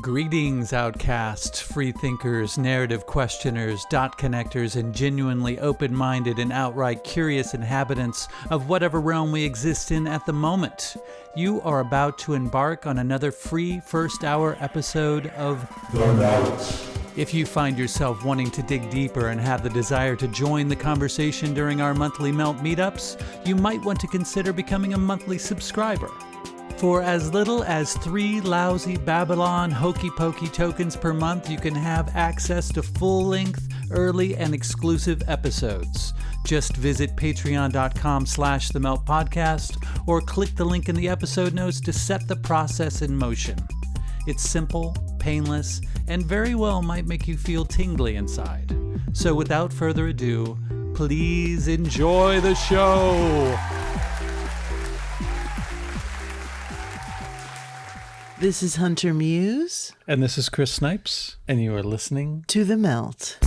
Greetings, outcasts, freethinkers, narrative questioners, dot connectors, and genuinely open-minded and outright curious inhabitants of whatever realm we exist in at the moment. You are about to embark on another free first-hour episode of The Melt. If you find yourself wanting to dig deeper and have the desire to join the conversation during our monthly Melt meetups, you might want to consider becoming a monthly subscriber. For as little as 3 lousy Babylon hokey-pokey tokens per month, you can have access to full-length, early, and exclusive episodes. Just visit patreon.com/themeltpodcast or click the link in the episode notes to set the process in motion. It's simple, painless, and very well might make you feel tingly inside. So without further ado, please enjoy the show! This is Hunter Muse. And this is Chris Snipes, and you are listening to The Melt.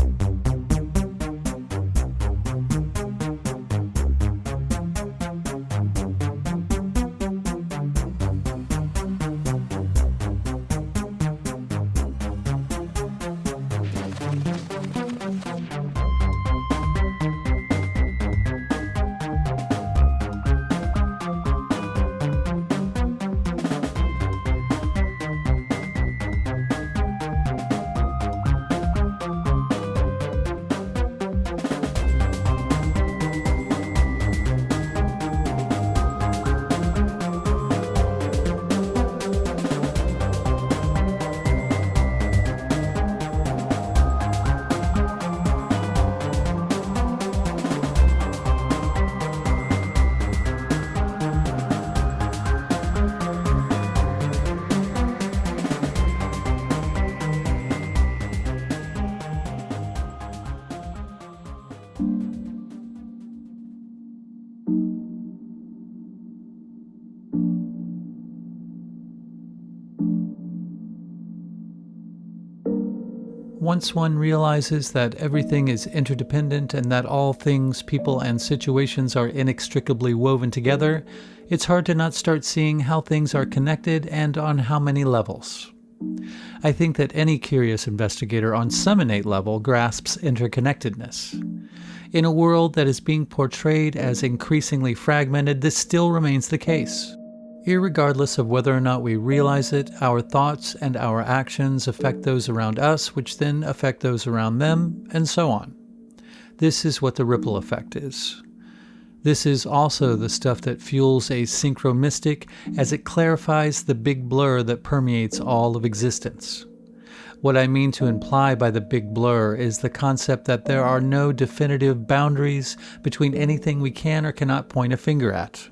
Once one realizes that everything is interdependent and that all things, people, and situations are inextricably woven together, it's hard to not start seeing how things are connected and on how many levels. I think that any curious investigator on some innate level grasps interconnectedness. In a world that is being portrayed as increasingly fragmented, this still remains the case. Irregardless of whether or not we realize it, our thoughts and our actions affect those around us, which then affect those around them, and so on. This is what the ripple effect is. This is also the stuff that fuels a synchromystic as it clarifies the big blur that permeates all of existence. What I mean to imply by the big blur is the concept that there are no definitive boundaries between anything we can or cannot point a finger at.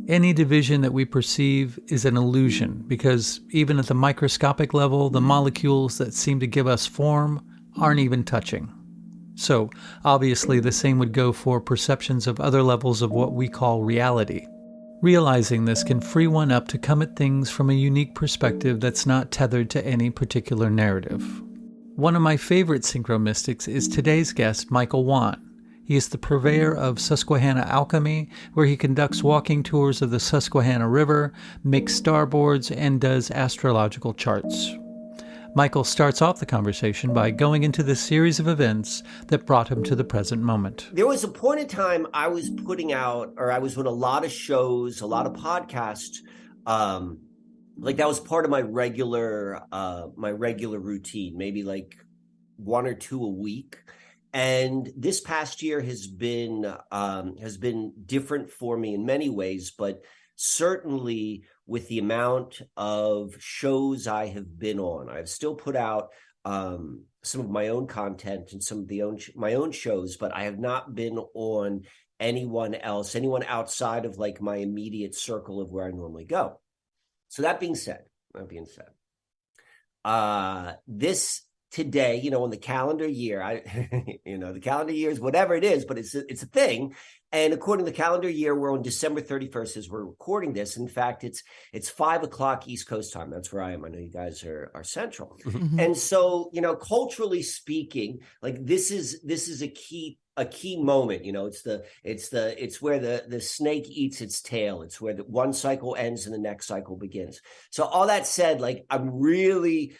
Any division that we perceive is an illusion because even at the microscopic level, the molecules that seem to give us form aren't even touching. So, obviously, the same would go for perceptions of other levels of what we call reality. Realizing this can free one up to come at things from a unique perspective that's not tethered to any particular narrative. One of my favorite synchromystics is today's guest, Michael Wann. He is the purveyor of Susquehanna alchemy, where he conducts walking tours of the Susquehanna River, makes starboards, and does astrological charts. Michael starts off the conversation by going into the series of events that brought him to the present moment. There was a point in time I was putting out, or I was with a lot of shows, a lot of podcasts. Like that was part of my regular routine, maybe like 1 or 2 a week. And this past year has been different for me in many ways, but certainly with the amount of shows I have been on. I've still put out some of my own content and some of my own shows, but I have not been on anyone outside of like my immediate circle of where I normally go. So that being said, this today, on the calendar year, the calendar year is whatever it is, but it's a thing. And according to the calendar year, we're on December 31st as we're recording this. In fact, it's 5:00 East Coast time. That's where I am. I know you guys are central. Mm-hmm. And so, culturally speaking, like this is a key moment. It's where the snake eats its tail. It's where the one cycle ends and the next cycle begins. So all that said, like I'm really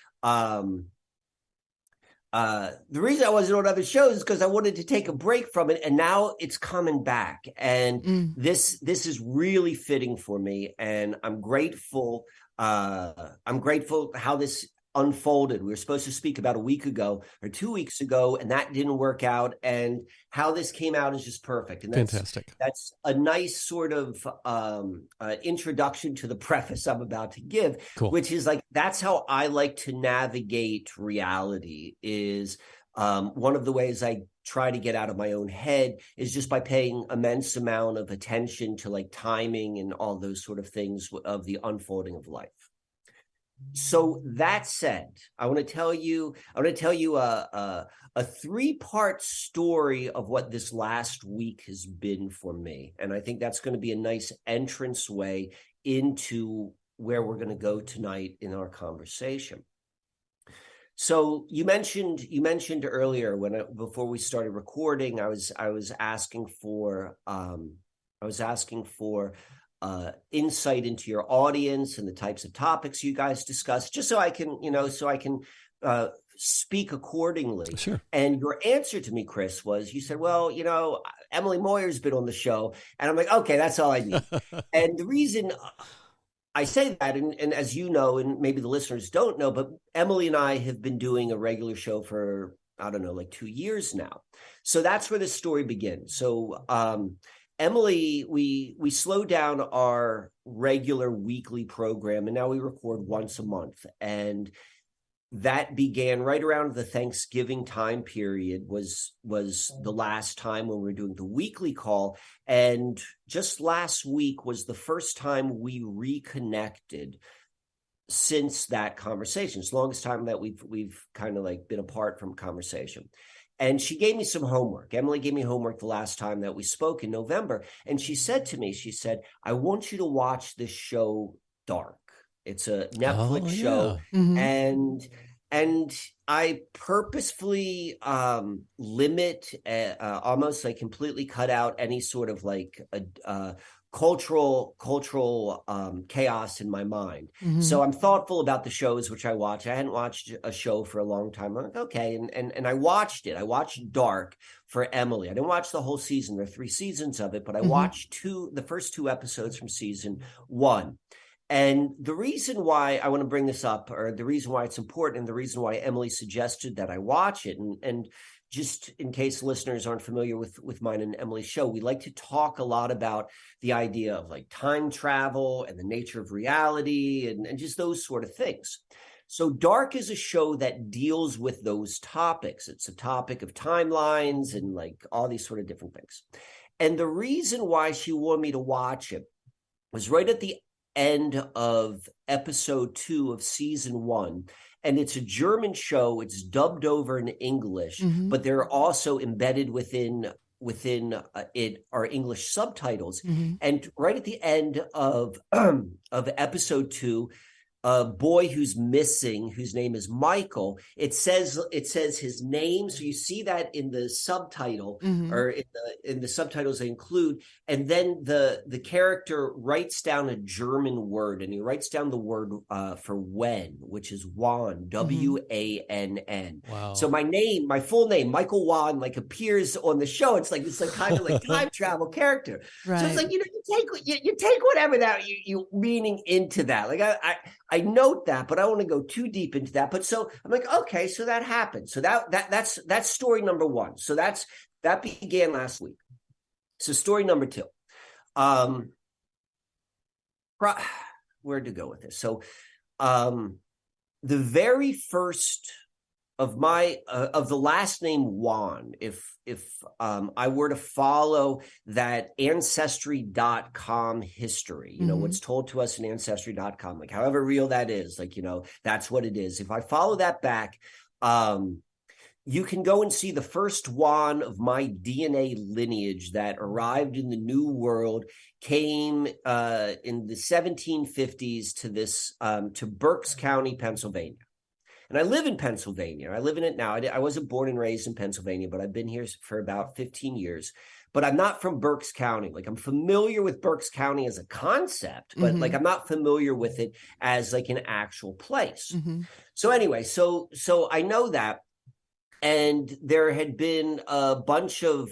The reason I wasn't on other shows is because I wanted to take a break from it, and now it's coming back. And this is really fitting for me, and I'm grateful. I'm grateful how this unfolded. We were supposed to speak about a week ago or 2 weeks ago, and that didn't work out. And how this came out is just perfect. And Fantastic. That's a nice sort of introduction to the preface I'm about to give, Cool. which is like, that's how I like to navigate reality. Is one of the ways I try to get out of my own head is just by paying immense amount of attention to like timing and all those sort of things of the unfolding of life. So that said, I want to tell you a 3-part story of what this last week has been for me. And I think that's going to be a nice entrance way into where we're going to go tonight in our conversation. So you mentioned earlier before we started recording, I was asking for insight into your audience and the types of topics you guys discuss, just so I can speak accordingly. Sure. And your answer to me, Chris, was, you said, well, Emily Moyer's been on the show. And I'm like, okay, that's all I need. And the reason I say that, and as you know, and maybe the listeners don't know, but Emily and I have been doing a regular show for, I don't know, like 2 years now. So that's where this story begins. So, Emily, we slowed down our regular weekly program, and now we record once a month. And that began right around the Thanksgiving time period, was the last time when we were doing the weekly call. And just last week was the first time we reconnected since that conversation. It's the longest time that we've kind of like been apart from conversation. And she gave me some homework. Emily gave me homework the last time that we spoke in November. And she said to me, I want you to watch this show, Dark. It's a Netflix show. Mm-hmm. And I purposefully limit, almost like completely cut out any sort of like cultural chaos in my mind. Mm-hmm. So I'm thoughtful about the shows which I watch. I hadn't watched a show for a long time. I'm like, okay. And I watched it. I watched Dark for Emily. I didn't watch the whole season. There are 3 seasons of it, but I watched the first 2 episodes from season 1. And the reason why I want to bring this up, or the reason why it's important, and the reason why Emily suggested that I watch it, and just in case listeners aren't familiar with mine and Emily's show, we like to talk a lot about the idea of like time travel and the nature of reality and just those sort of things. So Dark is a show that deals with those topics. It's a topic of timelines and like all these sort of different things. And the reason why she wanted me to watch it was right at the end of episode 2 of season 1. And it's a German show. It's dubbed over in English, but they're also embedded within it are English subtitles. And right at the end of episode 2, a boy who's missing, whose name is Michael, it says his name. So you see that in the subtitle, or in the subtitles they include. And then the character writes down a German word, and he writes down the word for when, which is Wann, W-A-N-N. Wow. So my full name, Michael Wann, like appears on the show. It's like kind of like time travel character. Right. So it's like, you take whatever that you meaning into that. Like I note that, but I don't want to go too deep into that. But so I'm like, okay, so that happened. So that's story number 1. So that began last week. So story number 2, where to go with this? So, the very first of my of the last name Wann, if I were to follow that ancestry.com history, what's told to us in ancestry.com, like however real that is, like, that's what it is. If I follow that back, you can go and see the first Wann of my DNA lineage that arrived in the New World came in the 1750s to Berks County, Pennsylvania. And I live in Pennsylvania. I live in it now. I wasn't born and raised in Pennsylvania, but I've been here for about 15 years. But I'm not from Berks County. Like, I'm familiar with Berks County as a concept, but like I'm not familiar with it as like an actual place. So anyway, so I know that. And there had been a bunch of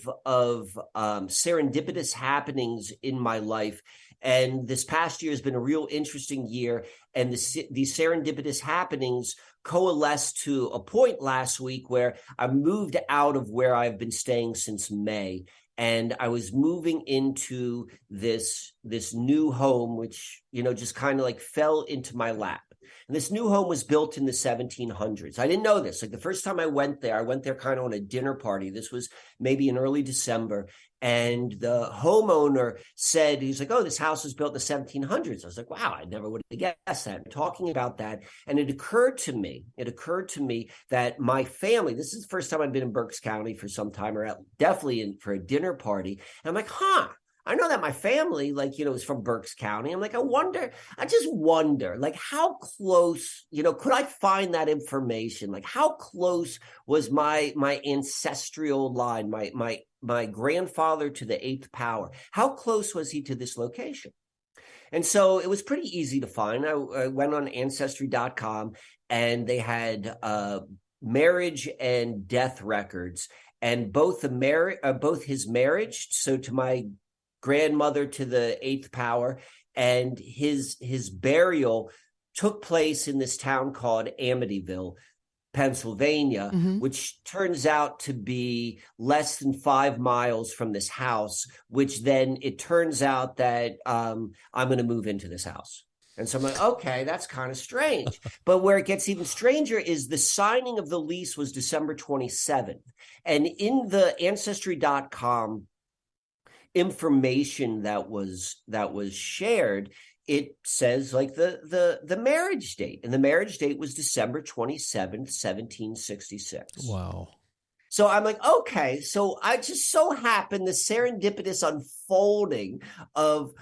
serendipitous happenings in my life. And this past year has been a real interesting year. And these serendipitous happenings coalesced to a point last week where I moved out of where I've been staying since May. And I was moving into this new home, which, just kind of like fell into my lap. And this new home was built in the 1700s. I didn't know this. Like, the first time I went there kind of on a dinner party. This was maybe in early December. And the homeowner said, he's like, oh, this house was built in the 1700s. I was like, wow, I never would have guessed that. Talking about that. And it occurred to me that my family, this is the first time I've been in Berks County for some time, or definitely for a dinner party. And I'm like, I know that my family, is from Berks County. I'm like, I just wonder, like, how close, could I find that information? Like, how close was my ancestral line, my grandfather to the eighth power? How close was he to this location? And so it was pretty easy to find. I went on ancestry.com, and they had marriage and death records, and both his marriage, so to my grandmother to the eighth power, and his burial took place in this town called Amityville, Pennsylvania, which turns out to be less than 5 miles from this house, which then it turns out that I'm going to move into this house. And so I'm like, okay, that's kind of strange. But where it gets even stranger is the signing of the lease was December 27th. And in the ancestry.com information that was shared, it says like the marriage date, and the marriage date was December 27th, 1766. Wow. So I'm like, okay, so I just so happened the serendipitous unfolding of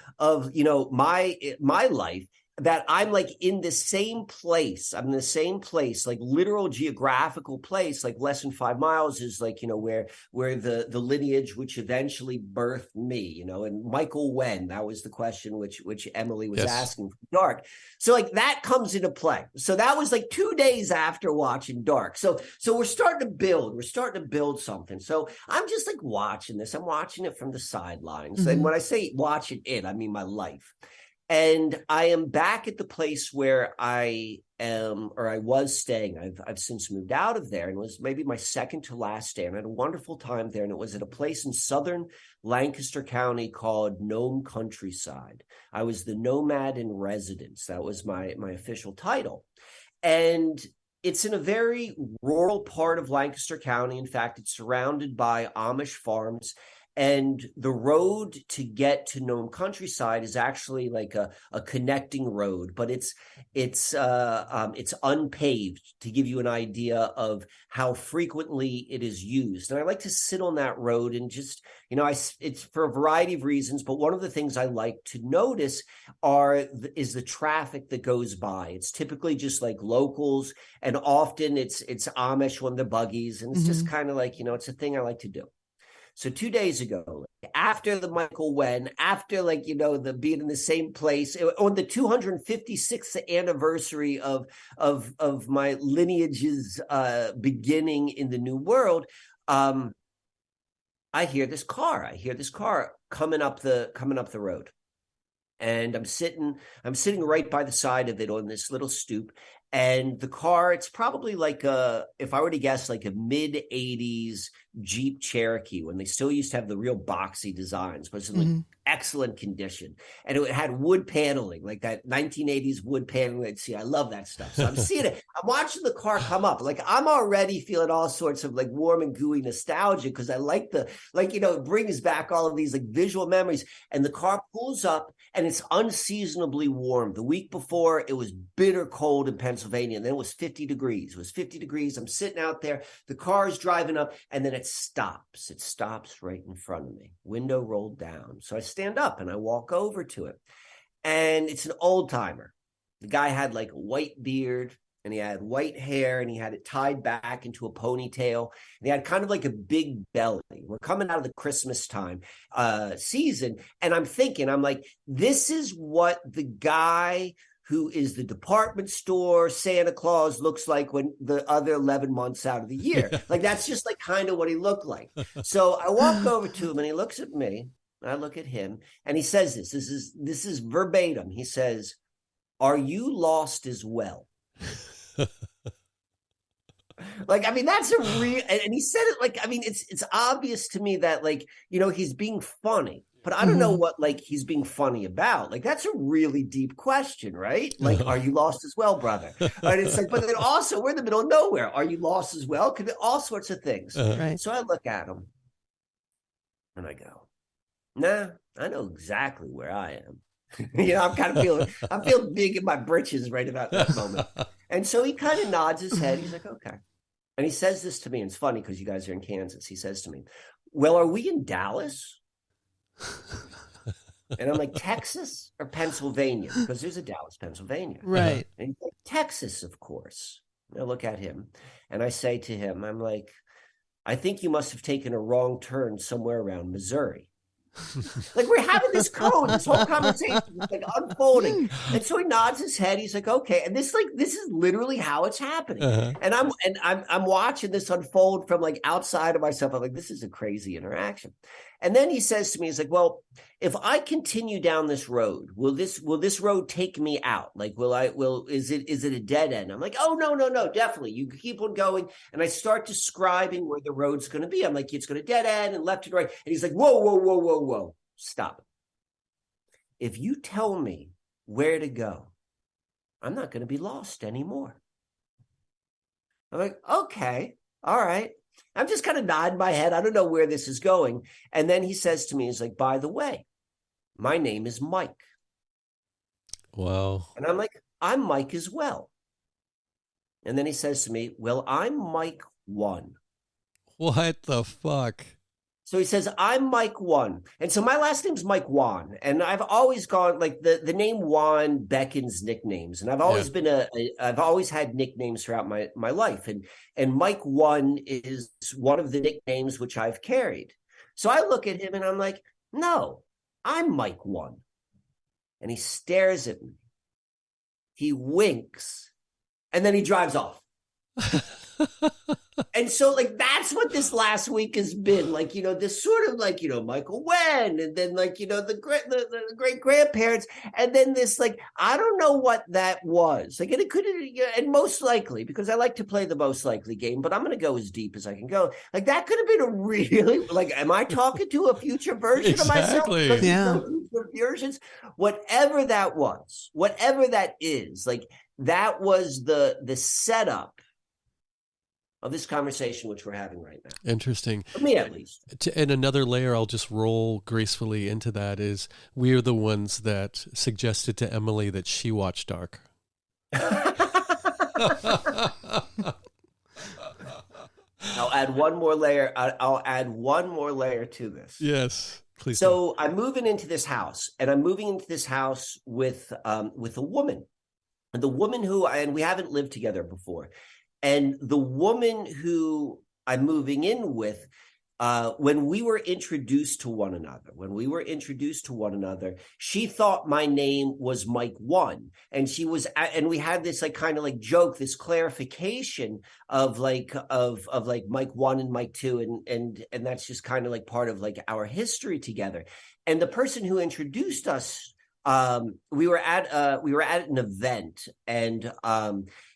my life, that I'm like in the same place. I'm in the same place, like literal geographical place, like less than 5 miles is like, where the lineage which eventually birthed me, and Michael Wann, that was the question which Emily was asking from Dark. So like that comes into play. So that was like 2 days after watching Dark. So we're starting to build something. So I'm just like watching this. I'm watching it from the sidelines. And when I say watching it, I mean my life. And I am back at the place where I was staying. I've since moved out of there, and it was maybe my second to last day. And I had a wonderful time there. And it was at a place in southern Lancaster County called Nome Countryside. I was the nomad in residence. That was my official title. And it's in a very rural part of Lancaster County. In fact, it's surrounded by Amish farms. And the road to get to Nome Countryside is actually like a connecting road, but it's unpaved, to give you an idea of how frequently it is used. And I like to sit on that road and just, it's for a variety of reasons, but one of the things I like to notice is the traffic that goes by. It's typically just like locals, and often it's Amish on the buggies, and it's just kind of like, it's a thing I like to do. So 2 days ago, after the Michael Wann, after the being in the same place on the 256th anniversary of my lineage's beginning in the New World, I hear this car coming up the road. And I'm sitting right by the side of it on this little stoop. And the car, it's probably like if I were to guess, like a mid-'80s Jeep Cherokee, when they still used to have the real boxy designs, but it's in like excellent condition. And it had wood paneling, like that 1980s wood paneling that see. I love that stuff. So I'm seeing it. I'm watching the car come up. Like, I'm already feeling all sorts of like warm and gooey nostalgia, because I like it brings back all of these like visual memories. And the car pulls up, and it's unseasonably warm. The week before, it was bitter cold in Pennsylvania, and then it was 50 degrees. It was 50 degrees. I'm sitting out there. The car is driving up, and then it stops. It stops right in front of me. Window rolled down. So I stand up and I walk over to it. And it's an old timer. The guy had like a white beard, and he had white hair, and he had it tied back into a ponytail, and he had kind of like a big belly. We're coming out of the Christmas time season, and I'm like, this is what the guy who is the department store Santa Claus looks like when the other 11 months out of the year. Yeah. Like, that's just like kind of what he looked like. So I walk over to him, and he looks at me, and I look at him, and he says this is verbatim. He says, "Are you lost as well?" Like, I mean, that's a real, and he said it like, I mean, it's obvious to me that, like, he's being funny, but I don't know what, like, he's being funny about. Like, that's a really deep question, right? Like, are you lost as well, brother? And it's like, but then also, we're in the middle of nowhere. Are you lost as well? Could be all sorts of things. Right. So I look at him and I go, nah, I know exactly where I am. I'm feeling big in my britches right about that moment. And so he kind of nods his head. He's like, okay. And he says this to me, and it's funny because you guys are in Kansas. He says to me, well, are we in Dallas? And I'm like, Texas or Pennsylvania? Because there's a Dallas, Pennsylvania. Right. And he's like, Texas, of course. And I look at him, and I say to him, I'm like, I think you must have taken a wrong turn somewhere around Missouri. Like, we're having this whole conversation is like unfolding, and so he nods his head. He's like, okay. And this is literally how it's happening. And I'm watching this unfold from like outside of myself. I'm like, this is a crazy interaction. And then he says to me, he's like, well, if I continue down this road, will this road take me out? Like, is it a dead end? I'm like, oh, no, definitely. You keep on going. And I start describing where the road's going to be. I'm like, it's going to dead end and left and right. And he's like, whoa, stop. If you tell me where to go, I'm not going to be lost anymore. I'm like, okay, all right. I'm just kind of nodding my head. I don't know where this is going. And then he says to me, he's like, by the way, my name is Mike. Wow. And I'm like, I'm Mike as well. And then he says to me, well, I'm Mike Wann. What the fuck? So he says, I'm Mike Wann. And so my last name's Mike Wann. And I've always gone, like, the name Wann beckons nicknames. And I've always been I've always had nicknames throughout my life. And Mike Wann is one of the nicknames which I've carried. So I look at him and I'm like, no, I'm Mike Wann. And he stares at me. He winks. And then he drives off. And so, like, that's what this last week has been like, this sort of like, Michael Wann, and then like, the great grandparents, and then this, like, I don't know what that was. Like, and it could, and most likely, because I like to play the most likely game, but I'm going to go as deep as I can go. Like, that could have been a really, like, am I talking to a future version of myself? Because yeah. Future versions, whatever that was, whatever that is, like, that was the setup of this conversation which we're having right now. Interesting. For me, at least. And another layer I'll just roll gracefully into that is we are the ones that suggested to Emily that she watch Dark. I'll add one more layer. I'll add one more layer to this. Yes, please. So I'm moving into this house, and I'm moving into this house with a woman. And the woman and we haven't lived together before. And the woman who I'm moving in with, when we were introduced to one another, she thought my name was Mike Wann. And and we had this like kind of like joke, this clarification of like Mike Wann and Mike Two. And that's just kind of like part of like our history together. And the person who introduced us, we were at an event, and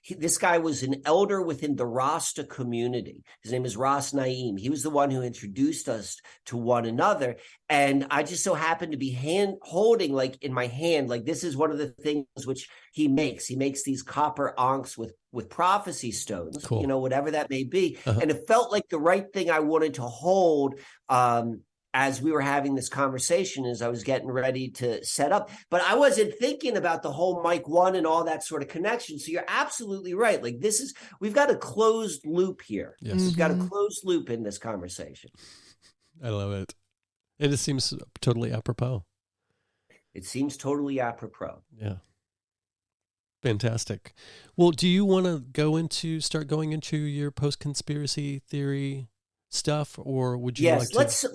this guy was an elder within the Rasta community. His name is Ras Naim. He was the one who introduced us to one another. And I just so happened to be holding like in my hand, like this is one of the things which he makes. He makes these copper ankhs with prophecy stones, cool. Whatever that may be. And it felt like the right thing I wanted to hold, as we were having this conversation, as I was getting ready to set up. But I wasn't thinking about the whole Mike Wann and all that sort of connection. So you're absolutely right. Like we've got a closed loop here. Yes. We've got a closed loop in this conversation. I love it. And it seems totally apropos. It seems totally apropos. Yeah. Fantastic. Well, do you want to start going into your post-conspiracy theory stuff, or would you like Yes, to?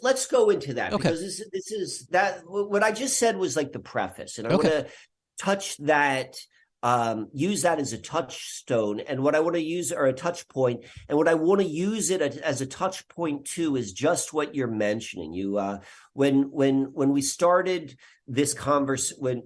let's go into that, Okay. because this is that what I just said was like the preface, and I want Okay. to touch that, use that as a touchstone, and what I want to use, or a touch point, and what I want to use it as a touch point too is just what you're mentioning. You when we started this when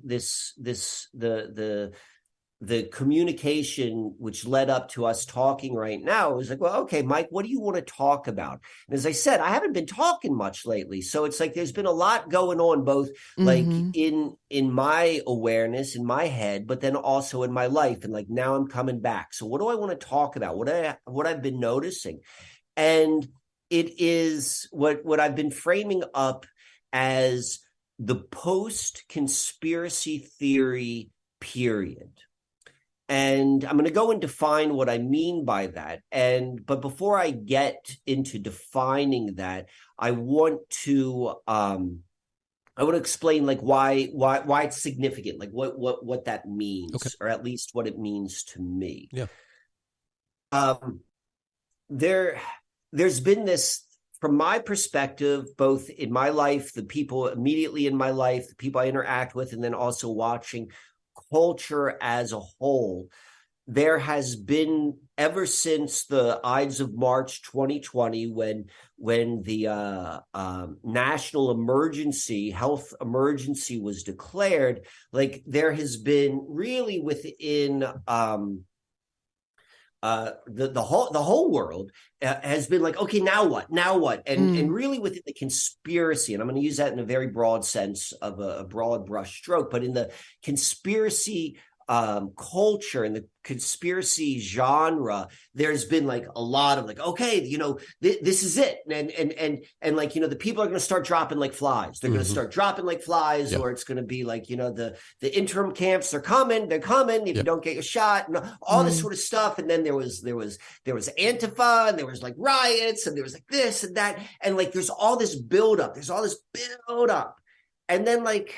the communication which led up to us talking right now, it was like, well, okay, Mike, what do you want to talk about? And as I said, I haven't been talking much lately, so it's like there's been a lot going on, both like Mm-hmm. in my awareness, in my head, but then also in my life, and like now I'm coming back. So what do I want to talk about? What I've been noticing, and it is what I've been framing up as the post conspiracy theory period. And I'm going to go and define what I mean by that. But before I get into defining that, I want to explain like why it's significant, like what that means, Okay. or at least what it means to me. Yeah. Um, there's been this, from my perspective, both in my life, the people immediately in my life, the people I interact with, and then also watching culture as a whole, there has been, ever since the Ides of March 2020, when the national emergency, health emergency was declared, like there has been really within the whole world has been like, okay, now what, and really within the conspiracy, and I'm going to use that in a very broad sense of a broad brush stroke, but in the conspiracy culture and the conspiracy genre, there's been like a lot of like, okay, this is it, and like, the people are going to start dropping like flies. They're going to start dropping like flies, Yeah. or it's going to be like, the interim camps are coming. They're coming if you don't get your shot, and all this sort of stuff. And then there was Antifa, and there was like riots, and there was like this and that, and like there's all this build up. And then like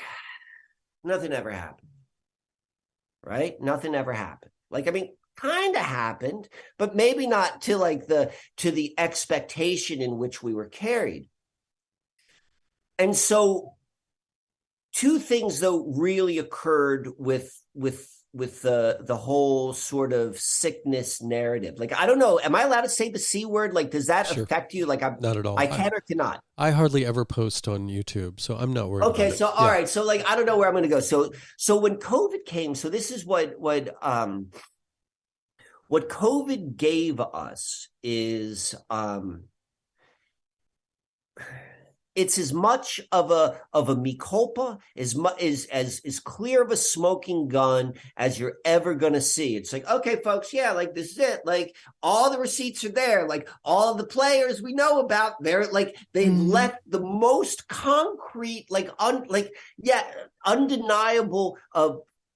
nothing ever happened. Right? Nothing ever happened. Like, I mean, kind of happened, but maybe not to like to the expectation in which we were carried. And so two things though really occurred with the whole sort of sickness narrative. Like, I don't know, am I allowed to say the C word? Like, does that Sure. affect you? Like, Not at all. I can or cannot. I hardly ever post on YouTube, so I'm not worried Okay, about so it. all right, so like I don't know where I'm going to go. So when COVID came, so this is what COVID gave us is it's as much of a mea culpa, as clear of a smoking gun as you're ever gonna see. It's like, okay, folks, yeah, like this is it. Like all the receipts are there. Like all of the players we know about, they're like they've left the most concrete, undeniable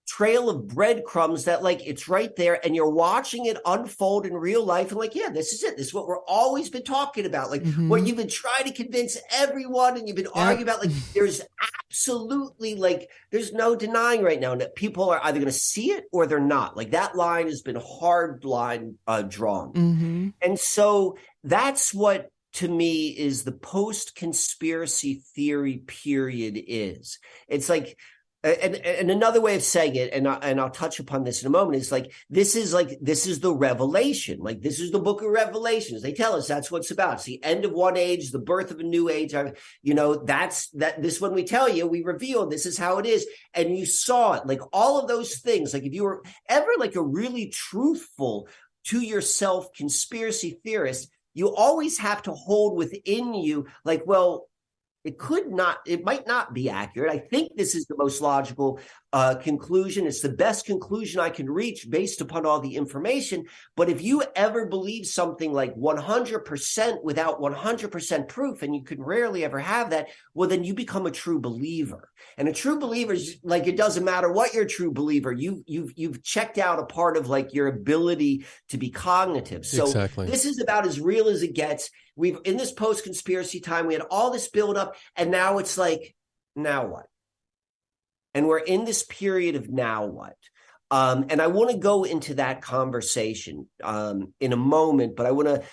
trail of breadcrumbs that like it's right there, and you're watching it unfold in real life, and like, yeah, this is it. This is what we're always been talking about, like what you've been trying to convince everyone, and you've been arguing about. Like there's absolutely, like there's no denying right now that people are either going to see it or they're not. Like that line has been hard line drawn. And so that's what to me is the post conspiracy theory period is. It's like, and another way of saying it, and I'll touch upon this in a moment, is like this is the revelation. Like this is the book of Revelations. They tell us that's what it's about. It's the end of one age, the birth of a new age. This when we tell you, we reveal this is how it is, and you saw it. Like all of those things. Like if you were ever like a really truthful to yourself conspiracy theorist, you always have to hold within you, like, well, it might not be accurate. I think this is the most logical conclusion. It's the best conclusion I can reach based upon all the information. But if you ever believe something like 100% without 100% proof, and you can rarely ever have that, well, then you become a true believer. And a true believer is like, it doesn't matter what you're a true believer. You've checked out a part of like your ability to be cognitive. So Exactly. This is about as real as it gets. We've in this post-conspiracy time, we had all this build up, and now it's like, now what? And we're in this period of now what? And I want to go into that conversation in a moment, but I want to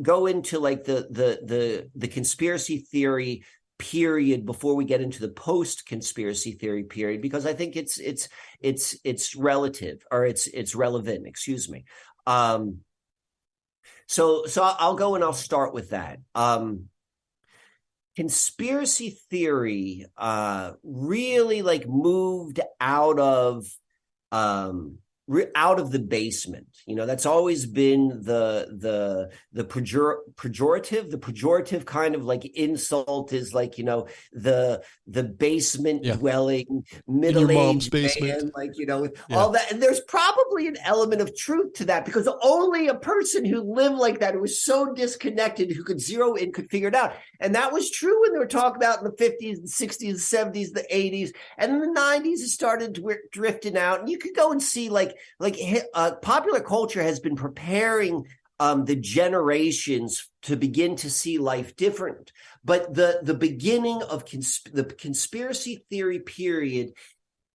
go into like the conspiracy theory period before we get into the post conspiracy theory period, because I think it's relative, or it's relevant, excuse me. So I'll go and I'll start with that. Conspiracy theory really like moved out of the basement. That's always been the pejorative kind of like insult is like, the basement dwelling middle-aged man, like, with all that. And there's probably an element of truth to that, because only a person who lived like that, who was so disconnected, who could zero in, could figure it out. And that was true when they were talking about in the 50s and 60s, the 70s, the 80s, and in the 90s it started drifting out. And you could go and see like popular culture has been preparing the generations to begin to see life different. But the beginning of the conspiracy theory period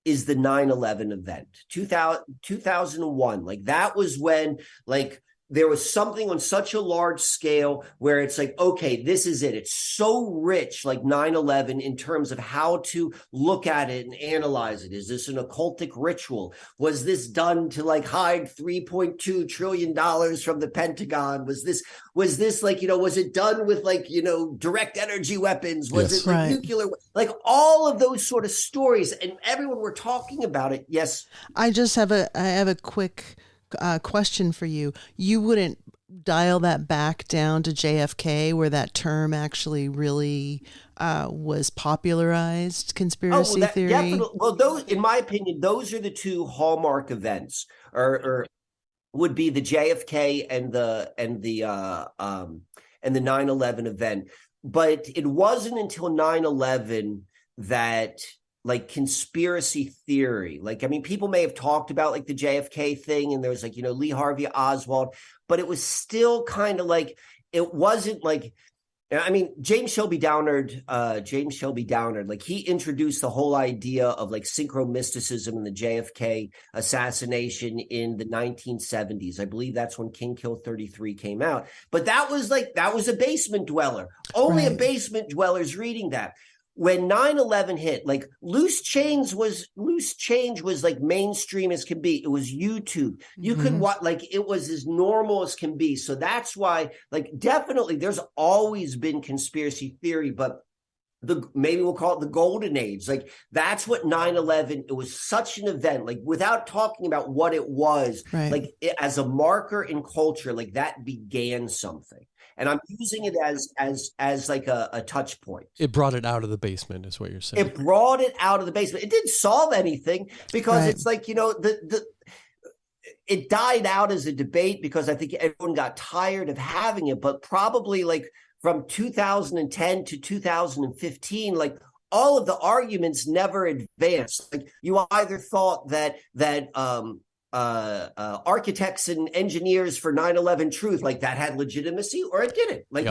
is the 9/11 event, 2001. Like that was when like there was something on such a large scale where it's like, okay, this is it. It's so rich, like 9/11, in terms of how to look at it and analyze it. Is this an occultic ritual? Was this done to like hide $3.2 trillion from the Pentagon? Was this like, was it done with like, direct energy weapons? Was it like nuclear? Like all of those sort of stories, and everyone were talking about it. Yes. I have a quick question for you. You wouldn't dial that back down to JFK, where that term actually really was popularized, conspiracy theory? Definitely. Well, those, in my opinion, those are the two hallmark events, or would be the JFK and the 9/11 event. But it wasn't until 9/11 that like conspiracy theory, like, I mean, people may have talked about like the JFK thing, and there was like, Lee Harvey Oswald, but it was still kind of like, it wasn't like, I mean, James Shelby Downard, like he introduced the whole idea of like synchromysticism in the JFK assassination in the 1970s. I believe that's when King Kill 33 came out. But that was a basement dweller. Only a basement dweller's reading that. When 9/11 hit, like loose change was like mainstream as can be. It was YouTube. You could watch, like it was as normal as can be. So that's why, like, definitely there's always been conspiracy theory, but maybe we'll call it the golden age. Like that's what 9/11, it was such an event, like without talking about what it was, like as a marker in culture, like that began something. And I'm using it as like a touch point. It brought it out of the basement, is what you're saying. It brought it out of the basement. It didn't solve anything, because it's like, it died out as a debate, because I think everyone got tired of having it. But probably like from 2010 to 2015, like all of the arguments never advanced. Like you either thought that architects and engineers for 9/11 truth, like that had legitimacy, or it didn't. Like,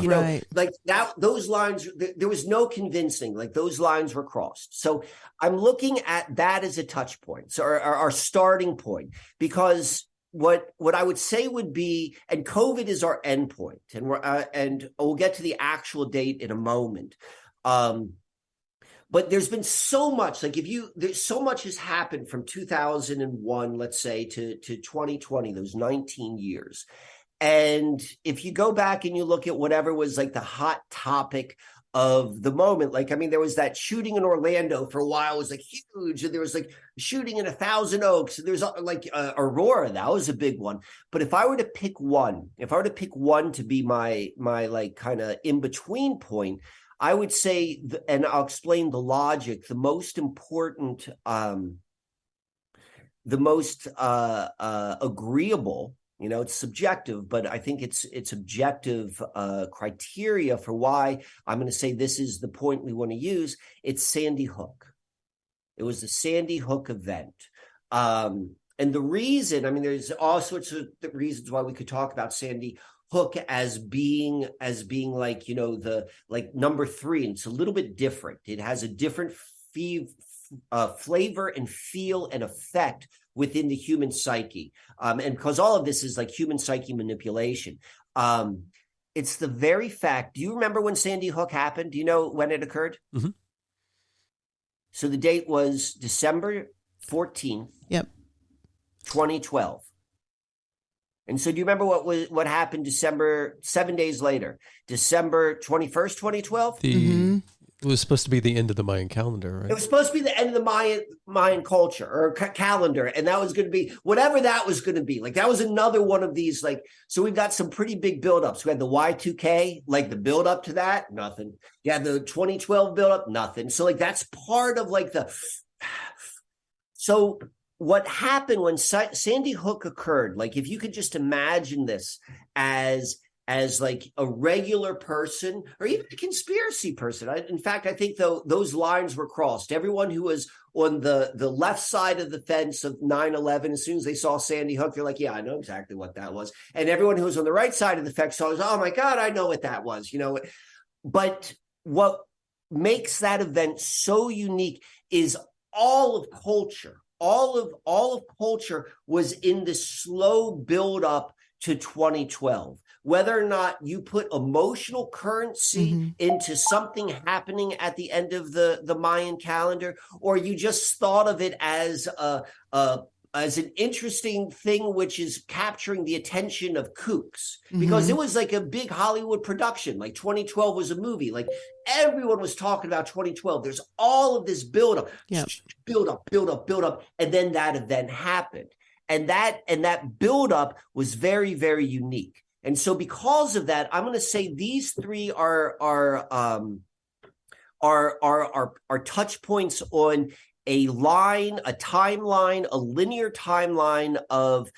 like that, those lines, there was no convincing, like those lines were crossed. So I'm looking at that as a touch point. So our starting point, because what I would say would be, and COVID is our end point, and we'll get to the actual date in a moment. But there's been so much, like there's so much has happened from 2001, let's say, to 2020, those 19 years. And if you go back and you look at whatever was like the hot topic of the moment, like, I mean, there was that shooting in Orlando for a while, it was like huge. And there was like shooting in Thousand Oaks. And there's like Aurora, that was a big one. But if I were to pick one to be my like kind of in between point, I would say, and I'll explain the logic, the most important, the most agreeable, it's subjective, but I think it's objective criteria for why I'm going to say this is the point we want to use. It's Sandy Hook. It was the Sandy Hook event. And the reason, I mean, there's all sorts of reasons why we could talk about Sandy Hook as being like, the like number 3, and it's a little bit different. It has a different flavor and feel and effect within the human psyche. And because all of this is like human psyche manipulation. It's the very fact. Do you remember when Sandy Hook happened? Do you know when it occurred? Mm-hmm. So the date was December 14th, Yep. 2012. And so do you remember what happened 7 days later, December 21st, 2012? It was supposed to be the end of the Mayan calendar, right? It was supposed to be the end of the Mayan culture or calendar. And that was going to be whatever that was going to be. Like that was another one of these, like, so we've got some pretty big buildups. We had the Y2K, like the build up to that, nothing. You had the 2012 buildup, nothing. So like, that's part of like so what happened when Sandy Hook occurred, like if you could just imagine this as like a regular person or even a conspiracy person. In fact, I think those lines were crossed. Everyone who was on the left side of the fence of 9/11, as soon as they saw Sandy Hook, they're like, yeah, I know exactly what that was. And everyone who was on the right side of the fence saw, oh my God, I know what that was, you know. But what makes that event so unique is all of culture. All of culture was in this slow build up to 2012. Whether or not you put emotional currency into something happening at the end of the Mayan calendar, or you just thought of it as an interesting thing, which is capturing the attention of kooks, because it was like a big Hollywood production. Like 2012 was a movie. Like everyone was talking about 2012. There's all of this build up, build up. And then that event happened. And that build up was very, very unique. And so because of that, I'm going to say these three are touch points on a line, a timeline, a linear timeline of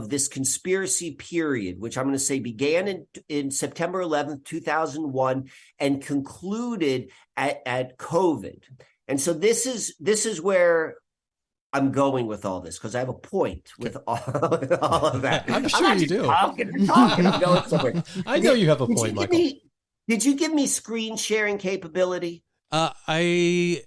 this conspiracy period, which I'm going to say began in September 11th, 2001, and concluded at COVID. And so this is where I'm going with all this, because I have a point with all of that. I'm sure you do. Talking. I'm going somewhere. I know you have a point, Michael. Did you give me screen sharing capability? I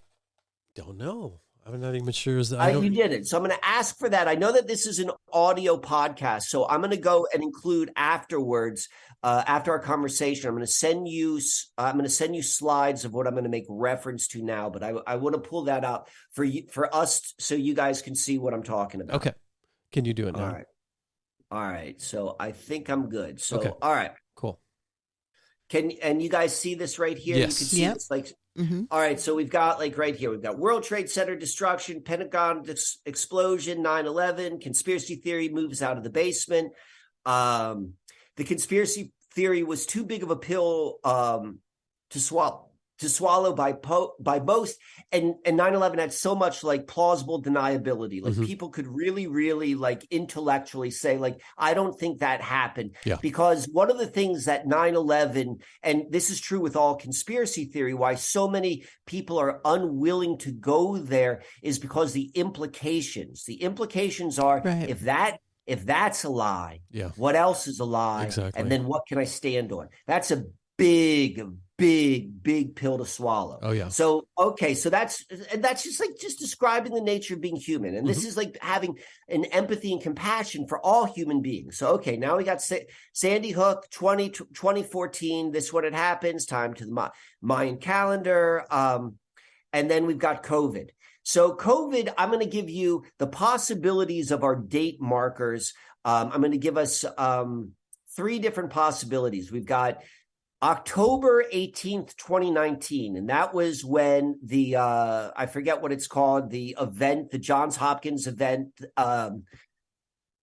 don't know. I'm not even sure. You didn't. So I'm going to ask for that. I know that this is an audio podcast, so I'm going to go and include afterwards, after our conversation, I'm going to send you slides of what I'm going to make reference to now. But I want to pull that out for us, so you guys can see what I'm talking about. Okay. Can you do it now? All right. So I think I'm good. So okay. All right. Cool. And you guys see this right here? Yes. You can see this, like. All right, so we've got like right here, we've got World Trade Center destruction, Pentagon explosion, 9/11, conspiracy theory moves out of the basement. The conspiracy theory was too big of a pill to swallow by most, and 9/11 had so much like plausible deniability. Like people could really like intellectually say like, I don't think that happened. Yeah. Because one of the things that 9/11, and this is true with all conspiracy theory, why so many people are unwilling to go there, is because the implications are right. if that's a lie, yeah, what else is a lie? Exactly. And then what can I stand on? That's a big pill to swallow. Oh yeah. So okay, so that's just describing the nature of being human, and this is like having an empathy and compassion for all human beings. So okay, now we got Sandy Hook, 2014. This is when it happens. Time to the Mayan calendar, and then we've got COVID. So COVID, I'm going to give you the possibilities of our date markers. I'm going to give us 3 different possibilities. We've got October 18th, 2019. And that was when the, I forget what it's called, the event, the Johns Hopkins event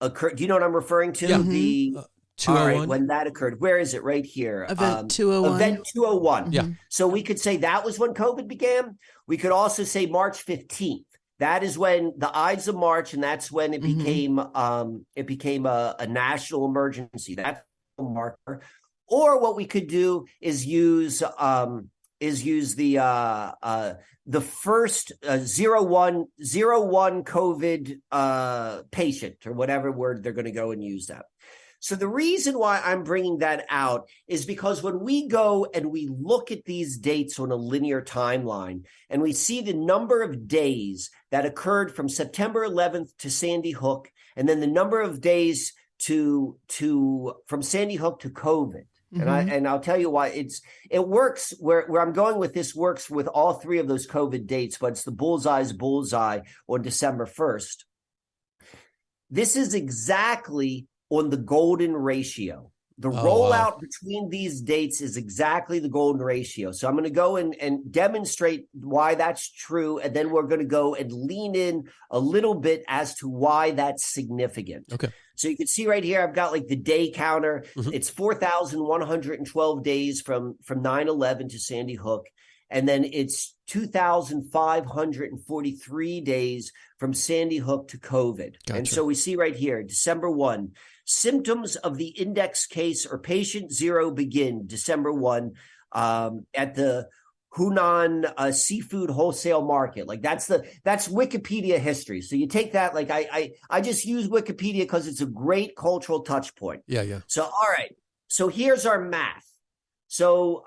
occurred. Do you know what I'm referring to? Yeah. The 201. All right, when that occurred. Where is it? Right here. Event 201. Event 201. Yeah. So we could say that was when COVID began. We could also say March 15th. That is when the Ides of March, and that's when it became a national emergency. That's a marker. Or what we could do is use the first 01 COVID patient, or whatever word they're going to go and use that. So the reason why I'm bringing that out is because when we go and we look at these dates on a linear timeline and we see the number of days that occurred from September 11th to Sandy Hook, and then the number of days from Sandy Hook to COVID. And I'll tell you why it works where I'm going with this works with all three of those COVID dates, but it's the bullseye on December 1st. This is exactly on the golden ratio. The rollout between these dates is exactly the golden ratio. So I'm going to go and demonstrate why that's true. And then we're going to go and lean in a little bit as to why that's significant. Okay. So you can see right here, I've got like the day counter. It's 4,112 days from 9/11 to Sandy Hook. And then it's 2,543 days from Sandy Hook to COVID. Gotcha. And so we see right here, December 1, symptoms of the index case or patient 0 begin December 1 at the Hunan seafood wholesale market. Like that's Wikipedia history. So you take that, like I just use Wikipedia because it's a great cultural touch point. Yeah. So, all right. So here's our math. So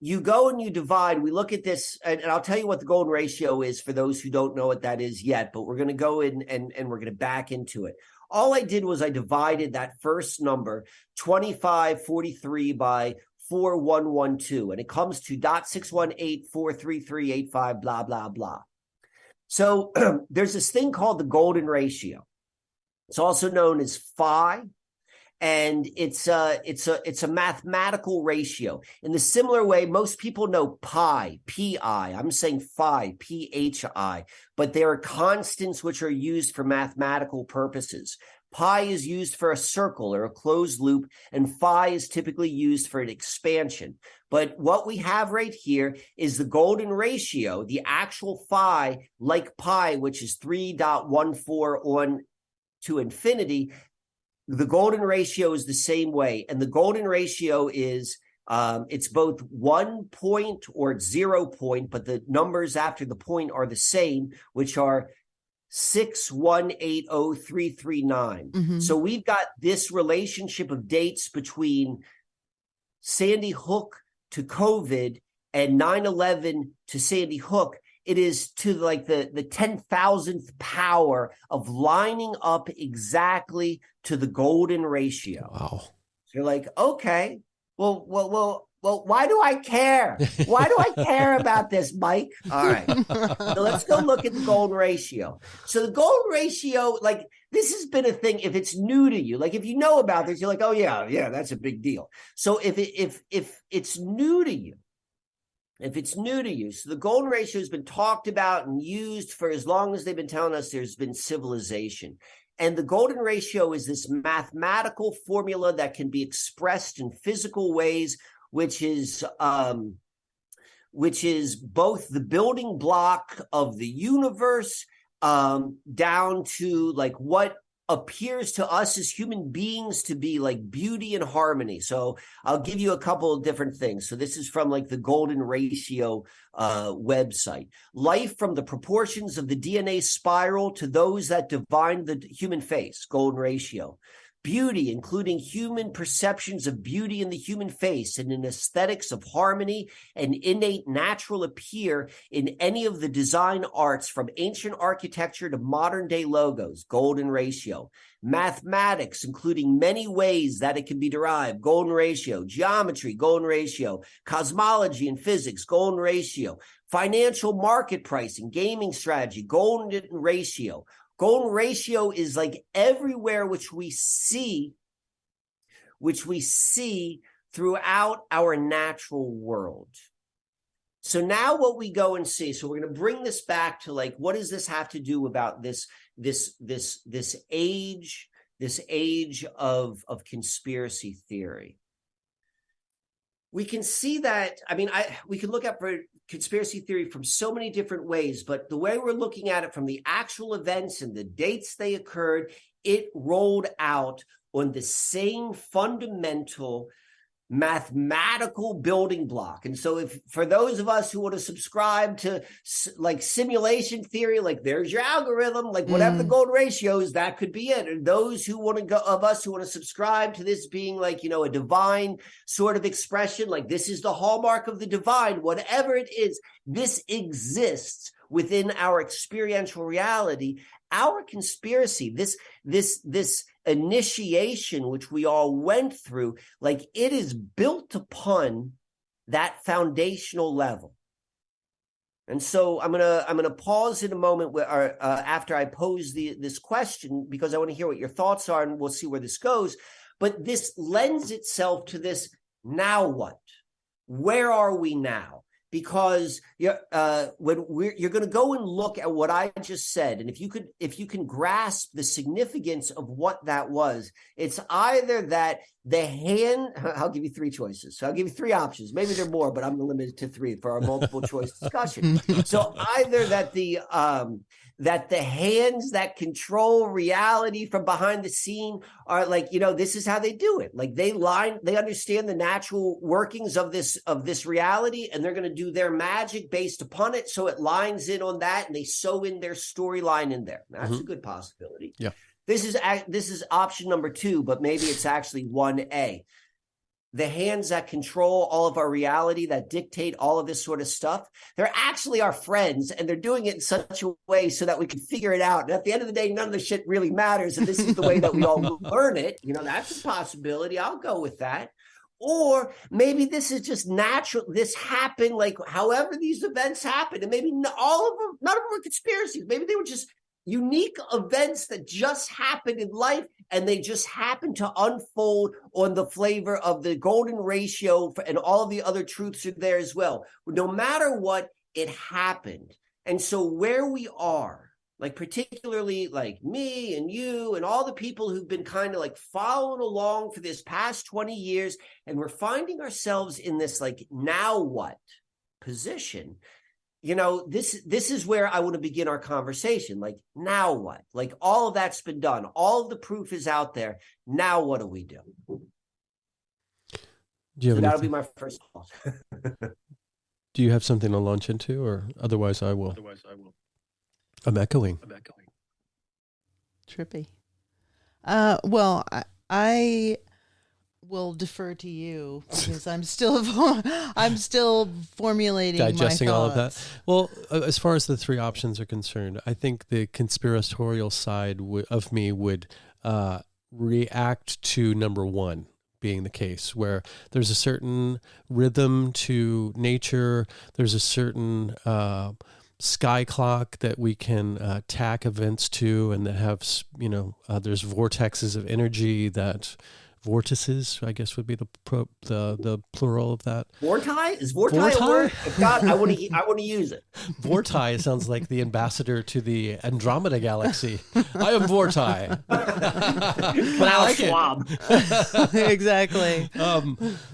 you go and you divide. We look at this, and I'll tell you what the golden ratio is for those who don't know what that is yet, but we're going to go in and we're going to back into it. All I did was I divided that first number, 2543 by 4112, and it comes to 0.618433855, blah, blah, blah. So there's this thing called the golden ratio. It's also known as phi. And it's a mathematical ratio. In the similar way, most people know pi, P-I. I'm saying phi, P-H-I. But there are constants which are used for mathematical purposes. Pi is used for a circle or a closed loop, and phi is typically used for an expansion. But what we have right here is the golden ratio, the actual phi, like pi, which is 3.14 on to infinity. The golden ratio is the same way. And the golden ratio is, it's both 1 point or 0 point, but the numbers after the point are the same, which are 6180339. So we've got this relationship of dates between Sandy Hook to COVID and 9/11 to Sandy Hook. It is to like the 10,000th power of lining up exactly to the golden ratio. Wow. So you're like, okay, well, why do I care? Why do I care about this, Mike? All right. So let's go look at the golden ratio. So the golden ratio, like this has been a thing. If it's new to you, like if you know about this, you're like, oh yeah, that's a big deal. So if it's new to you, so the golden ratio has been talked about and used for as long as they've been telling us there's been civilization. And the golden ratio is this mathematical formula that can be expressed in physical ways, which is both the building block of the universe down to like what appears to us as human beings to be like beauty and harmony. So I'll give you a couple of different things. So this is from like the golden ratio website. Life from the proportions of the DNA spiral to those that define the human face, golden ratio. Beauty, including human perceptions of beauty in the human face and in aesthetics of harmony and innate natural appear in any of the design arts from ancient architecture to modern day logos, golden ratio. Mathematics, including many ways that it can be derived, golden ratio. Geometry, golden ratio. Cosmology and physics, golden ratio. Financial market pricing, gaming strategy, golden ratio. Golden ratio is like everywhere which we see throughout our natural world. So now what we go and see, so we're going to bring this back to like, what does this have to do about this age of conspiracy theory? We can see that, we can look at for conspiracy theory from so many different ways, but the way we're looking at it from the actual events and the dates they occurred, it rolled out on the same fundamental mathematical building block. And so if for those of us who want to subscribe to like simulation theory, like there's your algorithm, like whatever the golden ratio is, that could be it. And those who want to go, of us who want to subscribe to this being like, you know, a divine sort of expression, like this is the hallmark of the divine, whatever it is, this exists within our experiential reality. Our conspiracy, this initiation, which we all went through, like it is built upon that foundational level. And so I'm gonna pause in a moment where, after I pose this question, because I want to hear what your thoughts are, and we'll see where this goes. But this lends itself to this: now what? Where are we now? Because you're going to go and look at what I just said, and if you can grasp the significance of what that was, it's either that the hand. I'll give you three choices. So I'll give you three options. Maybe there are more, but I'm limited to three for our multiple choice discussion. So either that the hands that control reality from behind the scene are like, you know, this is how they do it. Like they understand the natural workings of this reality, and they're going to do their magic based upon it. So it lines in on that, and they sew in their storyline in there. That's a good possibility. Yeah. This is option number 2, but maybe it's actually 1A. The hands that control all of our reality, that dictate all of this sort of stuff, they're actually our friends, and they're doing it in such a way so that we can figure it out. And at the end of the day, none of the shit really matters, and this is the way that we all learn it. You know, that's a possibility. I'll go with that. Or maybe this is just natural. This happened, like however these events happened, and maybe none of them were conspiracies. Maybe they were just unique events that just happened in life, and they just happen to unfold on the flavor of the golden ratio, and all of the other truths are there as well. No matter what, it happened. And so where we are, like particularly like me and you and all the people who've been kind of like following along for this past 20 years, and we're finding ourselves in this like now what position. You know, this is where I want to begin our conversation. Like, now what? Like, all of that's been done. All of the proof is out there. Now what do we do? That'll be my first thought. Do you have something to launch into, or otherwise I will? I'm echoing. Trippy. Well, I will defer to you because I'm still formulating digesting my all of that. thoughts. Well, as far as the three options are concerned, I think the conspiratorial side of me would react to number one being the case, where there's a certain rhythm to nature, there's a certain sky clock that we can tack events to, and that have, you know, there's vortexes of energy that. Vortices, I guess, would be the plural of that. Vorti? Is vorti a word? God, I want to use it. Vorti sounds like the ambassador to the Andromeda galaxy. I am Vorti. But I like Schwab. it. Exactly.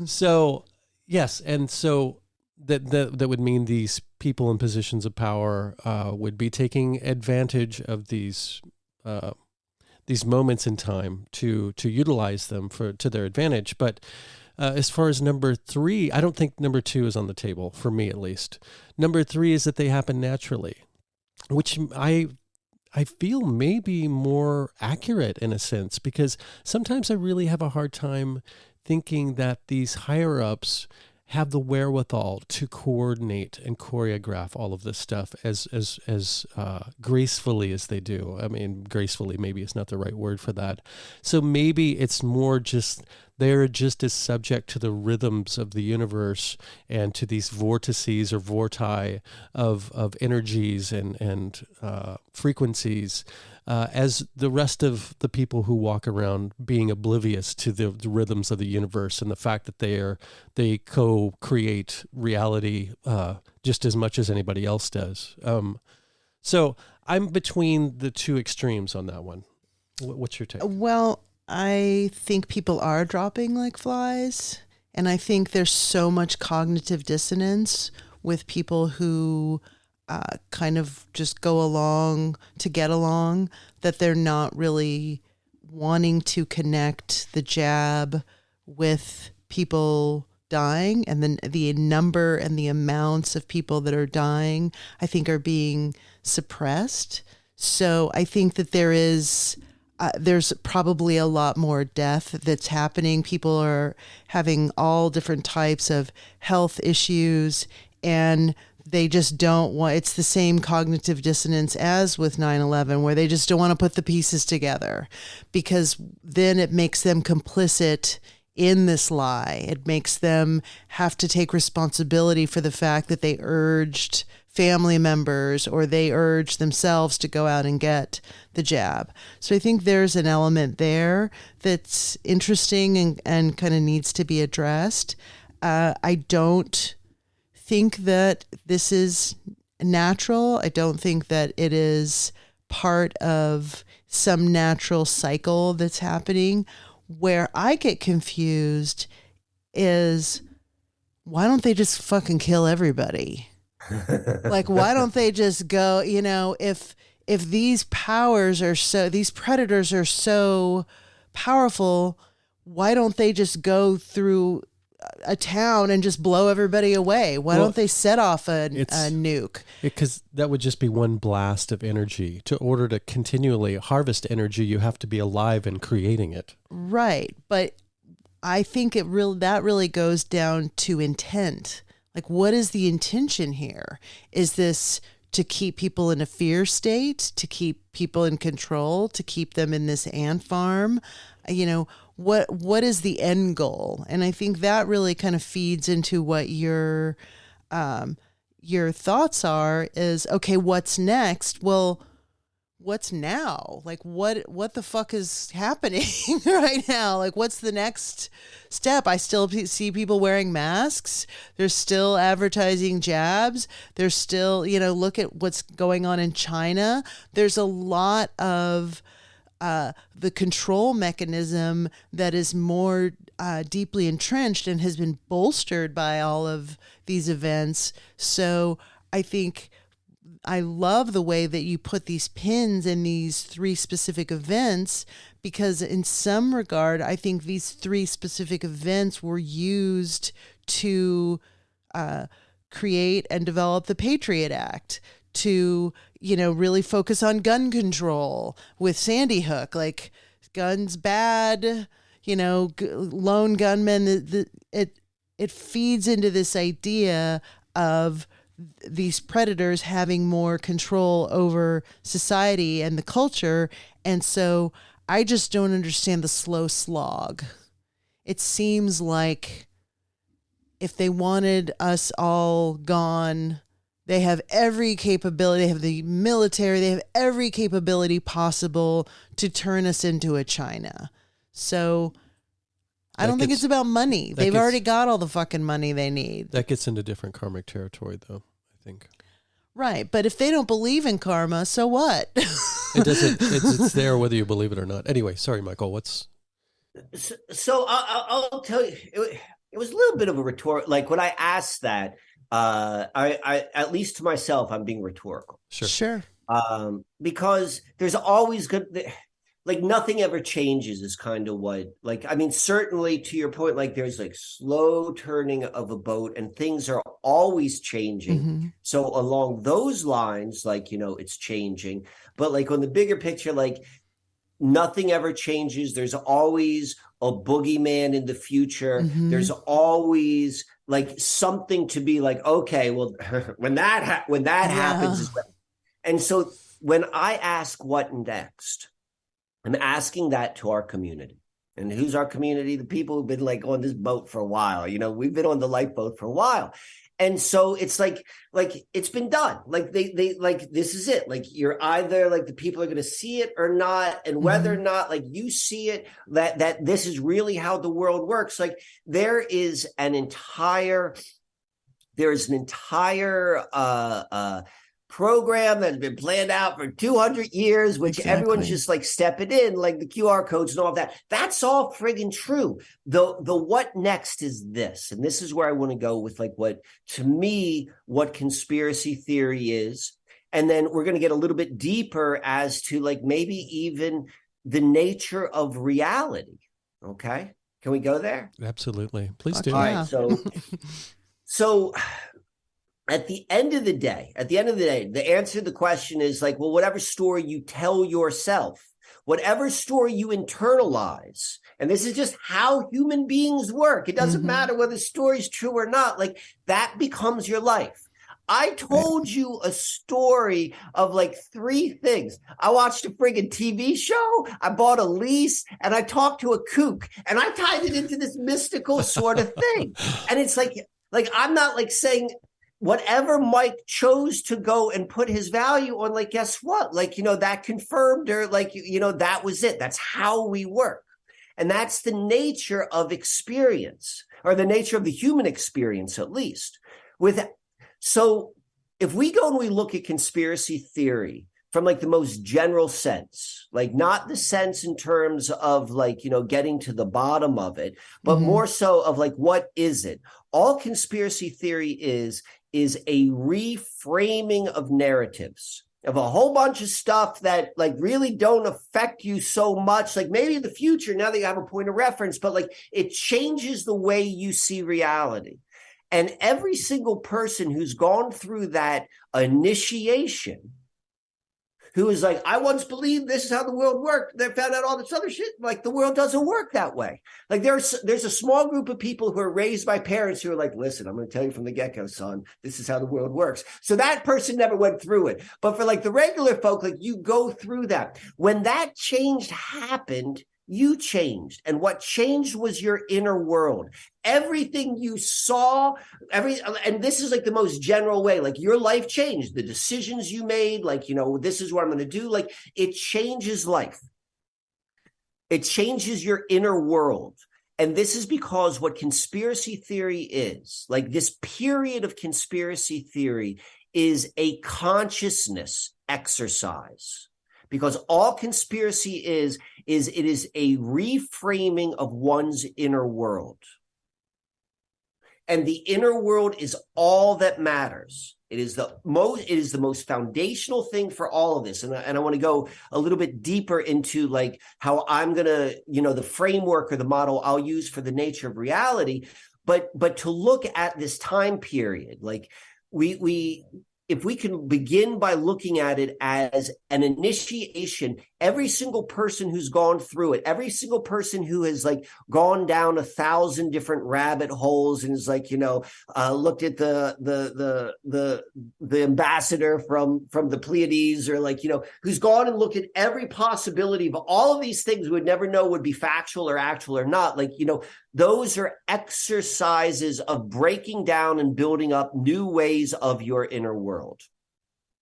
So yes, and so that would mean these people in positions of power would be taking advantage of these moments in time to utilize them to their advantage. But as far as number 3, I don't think number 2 is on the table, for me at least. Number 3 is that they happen naturally, which I feel may be more accurate in a sense, because sometimes I really have a hard time thinking that these higher-ups have the wherewithal to coordinate and choreograph all of this stuff as gracefully as they do. I mean, gracefully maybe is not the right word for that. So maybe it's more just they're just as subject to the rhythms of the universe and to these vortices or vorti of energies and frequencies as the rest of the people who walk around being oblivious to the rhythms of the universe and the fact that they co-create reality just as much as anybody else does. So I'm between the two extremes on that one. What's your take? Well, I think people are dropping like flies, and I think there's so much cognitive dissonance with people who kind of just go along to get along, that they're not really wanting to connect the jab with people dying, and then the number and the amounts of people that are dying, I think, are being suppressed. So I think that there's probably a lot more death that's happening. People are having all different types of health issues, and they just don't want, it's the same cognitive dissonance as with 9/11, where they just don't want to put the pieces together, because then it makes them complicit in this lie. It makes them have to take responsibility for the fact that they urged family members or they urged themselves to go out and get the jab. So I think there's an element there that's interesting and kind of needs to be addressed. I don't think that this is natural. I don't think that it is part of some natural cycle that's happening. Where I get confused is, why don't they just fucking kill everybody? Like, why don't they just go, if these these predators are so powerful, why don't they just go through a town and just blow everybody away? Why don't they set off a nuke? Because that would just be one blast of energy. To order to continually harvest energy, you have to be alive and creating it. Right. But I think that really goes down to intent. Like, what is the intention here? Is this to keep people in a fear state, to keep people in control, to keep them in this ant farm? What is the end goal? And I think that really kind of feeds into what your thoughts are, is, okay, what's next? Well, what's now? Like, what the fuck is happening right now? Like, what's the next step? I still see people wearing masks. There's still advertising jabs. There's still, look at what's going on in China. There's a lot of the control mechanism that is more deeply entrenched and has been bolstered by all of these events. So I think I love the way that you put these pins in these 3 specific events, because in some regard, I think these 3 specific events were used to create and develop the Patriot Act, to, really focus on gun control with Sandy Hook, like, guns bad, lone gunmen. It feeds into this idea of these predators having more control over society and the culture. And so I just don't understand the slow slog. It seems like if they wanted us all gone, they have every capability, they have the military, they have every capability possible to turn us into a China. So I don't think it's about money. They've already got all the fucking money they need. That gets into different karmic territory, though, I think. Right. But if they don't believe in karma, so what? It doesn't. It's there whether you believe it or not. Anyway, sorry, Michael. So I'll tell you, it was a little bit of a rhetorical. Like, when I asked that, I at least to myself, I'm being rhetorical. Sure. Because there's always like, nothing ever changes is kind of what, like, I mean, certainly to your point, like, there's like slow turning of a boat and things are always changing. Mm-hmm. So along those lines, like, it's changing, but like on the bigger picture, like, nothing ever changes. There's always a boogeyman in the future. Mm-hmm. There's always like something to be like, okay, well, when that happens is when. And so when I ask what next, I'm asking that to our community. And who's our community? The people who've been like on this boat for a while. We've been on the lifeboat for a while. And so it's like it's been done. Like they like, this is it. Like, you're either like, the people are going to see it or not. And whether or not like you see it, that this is really how the world works. Like, there's an entire program that's been planned out for 200 years, which everyone's just like stepping in, like the QR codes and all of that. That's all friggin' true. The what next is this. And this is where I want to go with like what conspiracy theory is. And then we're going to get a little bit deeper as to like maybe even the nature of reality. Okay. Can we go there? Absolutely. Please Fuck do. All yeah. right. So at the end of the day, the answer to the question is like, well, whatever story you tell yourself, whatever story you internalize, and this is just how human beings work. It doesn't matter whether the story's true or not. Like, that becomes your life. I told you a story of like 3 things. I watched a friggin' TV show, I bought a lease, and I talked to a kook, and I tied it into this mystical sort of thing. And it's like I'm not like saying whatever Mike chose to go and put his value on, like, guess what? Like, that confirmed, or like, that was it. That's how we work. And that's the nature of experience, or the nature of the human experience, at least. So if we go and we look at conspiracy theory from like the most general sense, like not the sense in terms of like, getting to the bottom of it, but more so of like, what is it? All conspiracy theory is a reframing of narratives, of a whole bunch of stuff that like really don't affect you so much. Like maybe in the future, now that you have a point of reference, but like it changes the way you see reality. And every single person who's gone through that initiation, who is like, I once believed this is how the world worked, they found out all this other shit, like the world doesn't work that way. Like there's a small group of people who are raised by parents who are like, listen, I'm going to tell you from the get-go, son, this is how the world works. So that person never went through it. But for like the regular folk, like you go through that. When that change happened, you changed. And what changed was your inner world. Everything you saw, and this is like the most general way, like your life changed, the decisions you made, like, this is what I'm going to do. Like it changes life. It changes your inner world. And this is because what conspiracy theory is, like this period of conspiracy theory is a consciousness exercise. Because all conspiracy is it is a reframing of one's inner world. And the inner world is all that matters. It is the most foundational thing for all of this. And I want to go a little bit deeper into like how I'm going to, the framework or the model I'll use for the nature of reality. But to look at this time period, like if we can begin by looking at it as an initiation, every single person who's gone through it, every single person who has like gone down 1,000 different rabbit holes and is like, looked at the ambassador from the Pleiades, or like, who's gone and looked at every possibility of all of these things we would never know would be factual or actual or not. Like, those are exercises of breaking down and building up new ways of your inner world.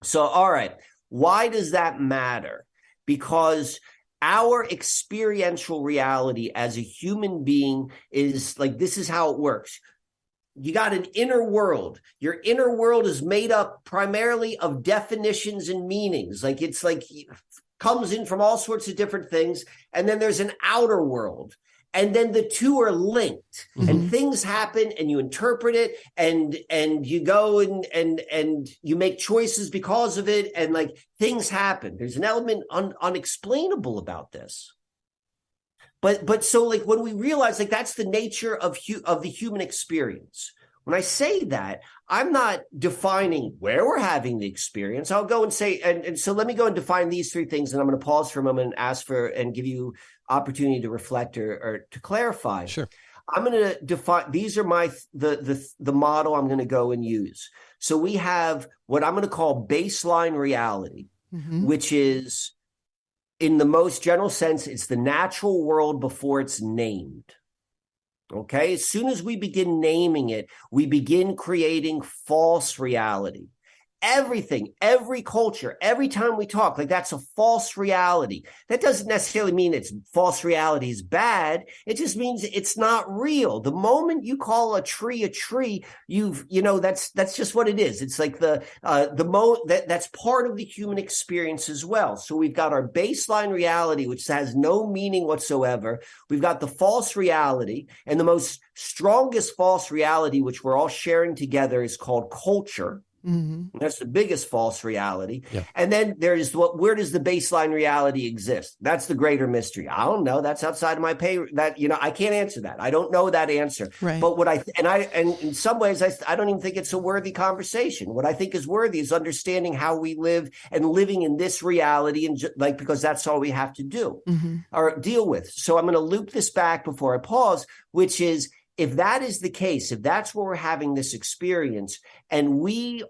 So, all right, why does that matter? Because our experiential reality as a human being is like, this is how it works. You got an inner world. Your inner world is made up primarily of definitions and meanings. Like it's like comes in from all sorts of different things. And then there's an outer world. And then the two are linked, and things happen, and you interpret it, and you go and you make choices because of it, and like things happen. There's an element unexplainable about this. But so like when we realize like that's the nature of the human experience. When I say that, I'm not defining where we're having the experience. I'll go and say, and so let me go and define these 3 things, and I'm going to pause for a moment and ask for and give you opportunity to reflect or to clarify. Sure. I'm going to define, these are the model I'm going to go and use. So we have what I'm going to call baseline reality, which is, in the most general sense, it's the natural world before it's named. Okay, as soon as we begin naming it, we begin creating false reality. Everything, every culture, every time we talk, like that's a false reality. That doesn't necessarily mean it's false reality is bad. It just means it's not real. The moment you call a tree, that's just what it is. It's like that's part of the human experience as well. So we've got our baseline reality, which has no meaning whatsoever. We've got the false reality, and the most strongest false reality, which we're all sharing together, is called culture. Mm-hmm. That's the biggest false reality. Yeah. And then there's where does the baseline reality exist? That's the greater mystery. I don't know. That's outside of my pay. That, I can't answer that. I don't know that answer. Right. But what and in some ways, I don't even think it's a worthy conversation. What I think is worthy is understanding how we live and living in this reality, and because that's all we have to do or deal with. So I'm going to loop this back before I pause, which is, if that is the case, if that's where we're having this experience, and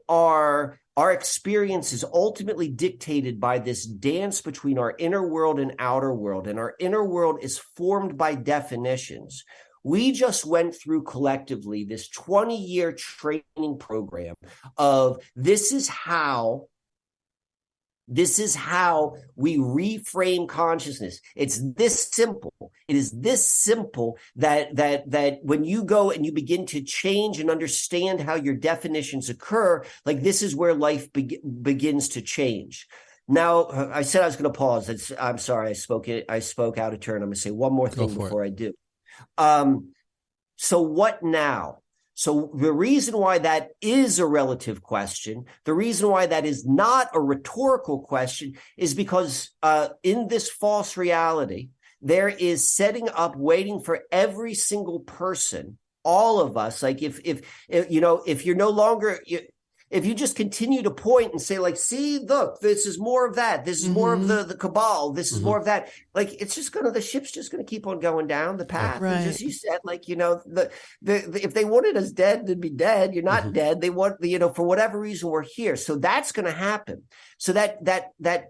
our experience is ultimately dictated by this dance between our inner world and outer world, and our inner world is formed by definitions. We just went through collectively this 20-year training program of this is how we reframe consciousness. It's this simple. It is this simple that when you go and you begin to change and understand how your definitions occur, like this is where life begins to change. Now, I said I was going to pause. I'm sorry. I spoke out of turn. I'm going to say one more thing before I do. So what now? So the reason why that is a relative question, the reason why that is not a rhetorical question, is because in this false reality, there is setting up, waiting for every single person, all of us. Like if you're no longer, if you just continue to point and say, like, see, look, this is more of that. This is more of the cabal. This is more of that. Like, it's just the ship's just going to keep on going down the path. Right. And just, you said, like, if they wanted us dead, they'd be dead. You're not dead. They want, for whatever reason, we're here. So that's going to happen. So that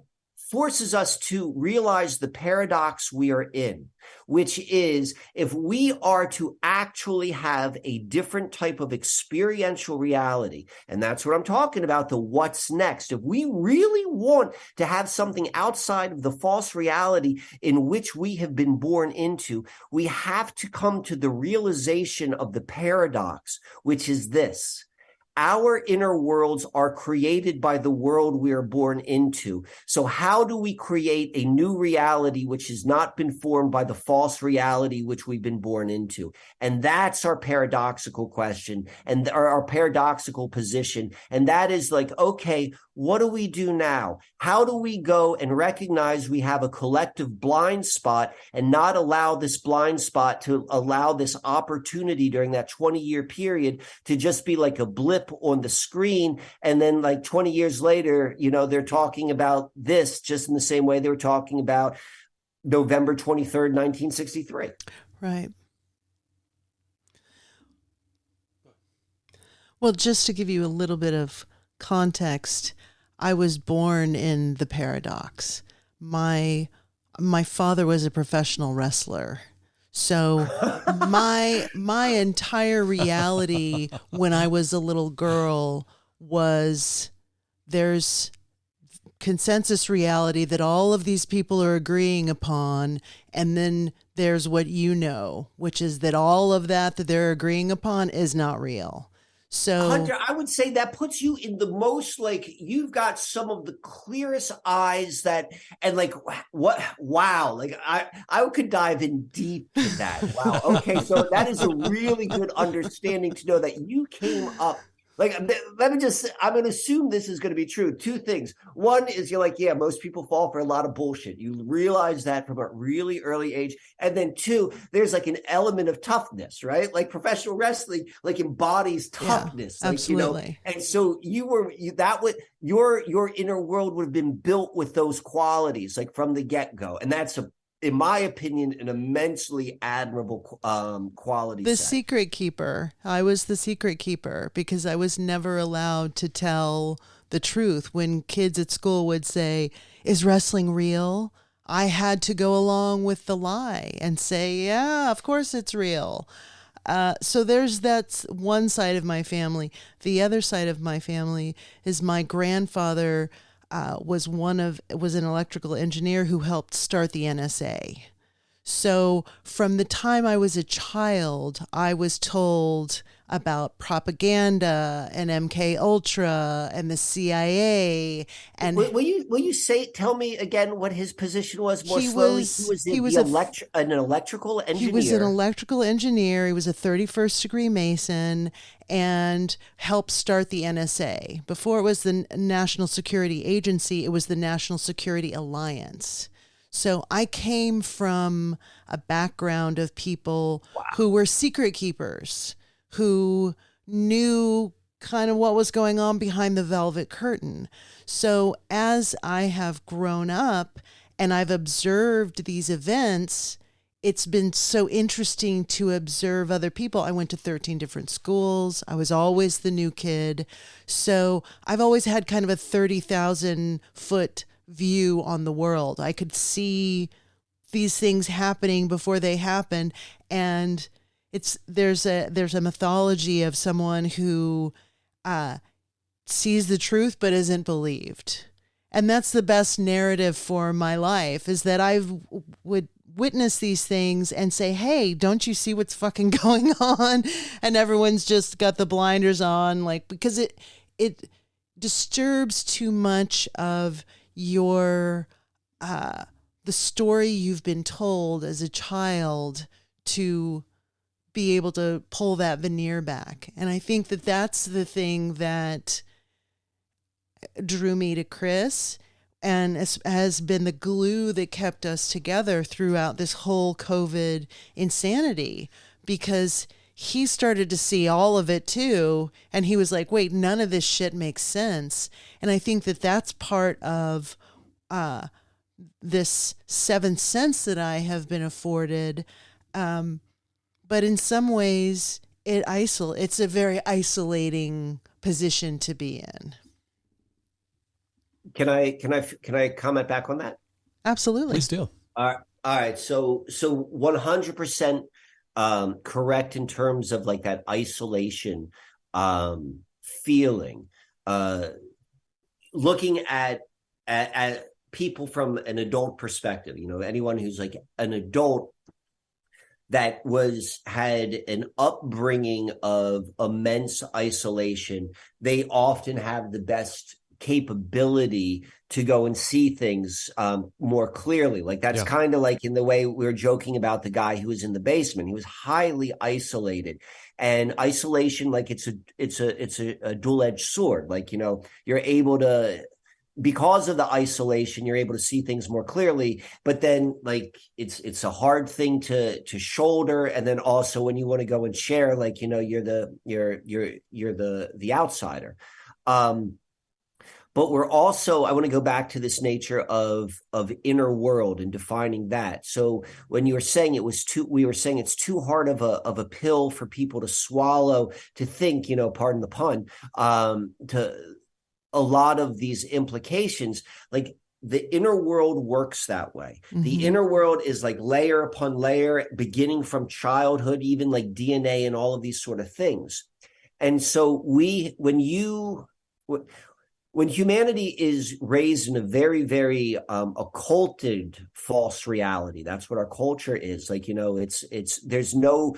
forces us to realize the paradox we are in, which is, if we are to actually have a different type of experiential reality, and that's what I'm talking about, the what's next. If we really want to have something outside of the false reality in which we have been born into, we have to come to the realization of the paradox, which is this: our inner worlds are created by the world we are born into. So how do we create a new reality which has not been formed by the false reality which we've been born into? And that's our paradoxical question, and our paradoxical position. And that is like, okay, what do we do now? How do we go and recognize we have a collective blind spot and not allow this blind spot to allow this opportunity during that 20-year period to just be like a blip on the screen? And then like 20 years later, they're talking about this just in the same way they were talking about November 23rd, 1963. Right. Well, just to give you a little bit of context, I was born in the paradox. My father was a professional wrestler. So my entire reality when I was a little girl was, there's consensus reality that all of these people are agreeing upon, and then there's what which is that all of that they're agreeing upon is not real. So Hunter, I would say that puts you in the most, like, you've got some of the clearest eyes and like, what, wow. Like I could dive in deep to that. Wow. Okay. So that is a really good understanding to know that you came up. Like, I'm going to assume this is going to be true. Two things. One is, you're like, yeah, most people fall for a lot of bullshit. You realize that from a really early age. And then two, there's like an element of toughness, right? Like professional wrestling, like, embodies toughness. Yeah, like, absolutely. And so your inner world would have been built with those qualities, like from the get-go. And that's in my opinion, an immensely admirable quality. The secret keeper. I was the secret keeper because I was never allowed to tell the truth. When kids at school would say, "Is wrestling real?" I had to go along with the lie and say, "Yeah, of course it's real." So that's one side of my family. The other side of my family is my grandfather was an electrical engineer who helped start the NSA. So from the time I was a child, I was told about propaganda and MK Ultra and the CIA. And will you tell me again what his position was more he slowly? was He was an electrical engineer. He was an electrical engineer. He was a 31st degree Mason and helped start the NSA. Before it was the National Security Agency, it was the National Security Alliance. So I came from a background of people who were secret keepers, who knew kind of what was going on behind the velvet curtain. So as I have grown up and I've observed these events, it's been so interesting to observe other people. I went to 13 different schools. I was always the new kid. So I've always had kind of a 30,000 foot view on the world. I could see these things happening before they happened. And there's a mythology of someone who sees the truth but isn't believed. And that's the best narrative for my life, is that I would witness these things and say, hey, don't you see what's fucking going on? And everyone's just got the blinders on, like, because it disturbs too much of your the story you've been told as a child to be able to pull that veneer back. And I think that that's the thing that drew me to Chris and has been the glue that kept us together throughout this whole COVID insanity, because he started to see all of it too. And he was like, wait, none of this shit makes sense. And I think that that's part of this seventh sense that I have been afforded. But in some ways it's a very isolating position to be in. Can I comment back on that? Absolutely. Please do. All right. So 100% correct in terms of like that isolation feeling. Looking at people from an adult perspective, anyone who's like an adult that had an upbringing of immense isolation, they often have the best capability to go and see things more clearly. Like that's kind of like in the way we were joking about the guy who was in the basement. He was highly isolated, and isolation, like it's a dual-edged sword. Like, you're able to, because of the isolation, you're able to see things more clearly, but then like it's a hard thing to shoulder. And then also when you want to go and share, like, you're the outsider. But we're also, I want to go back to this nature of inner world and defining that. So when you were saying we were saying it's too hard of a pill for people to swallow, to think, pardon the pun, to a lot of these implications, like the inner world works that way. Mm-hmm. The inner world is like layer upon layer, beginning from childhood, even like DNA and all of these sort of things. And so when humanity is raised in a very, very occulted false reality, that's what our culture is. Like, there's no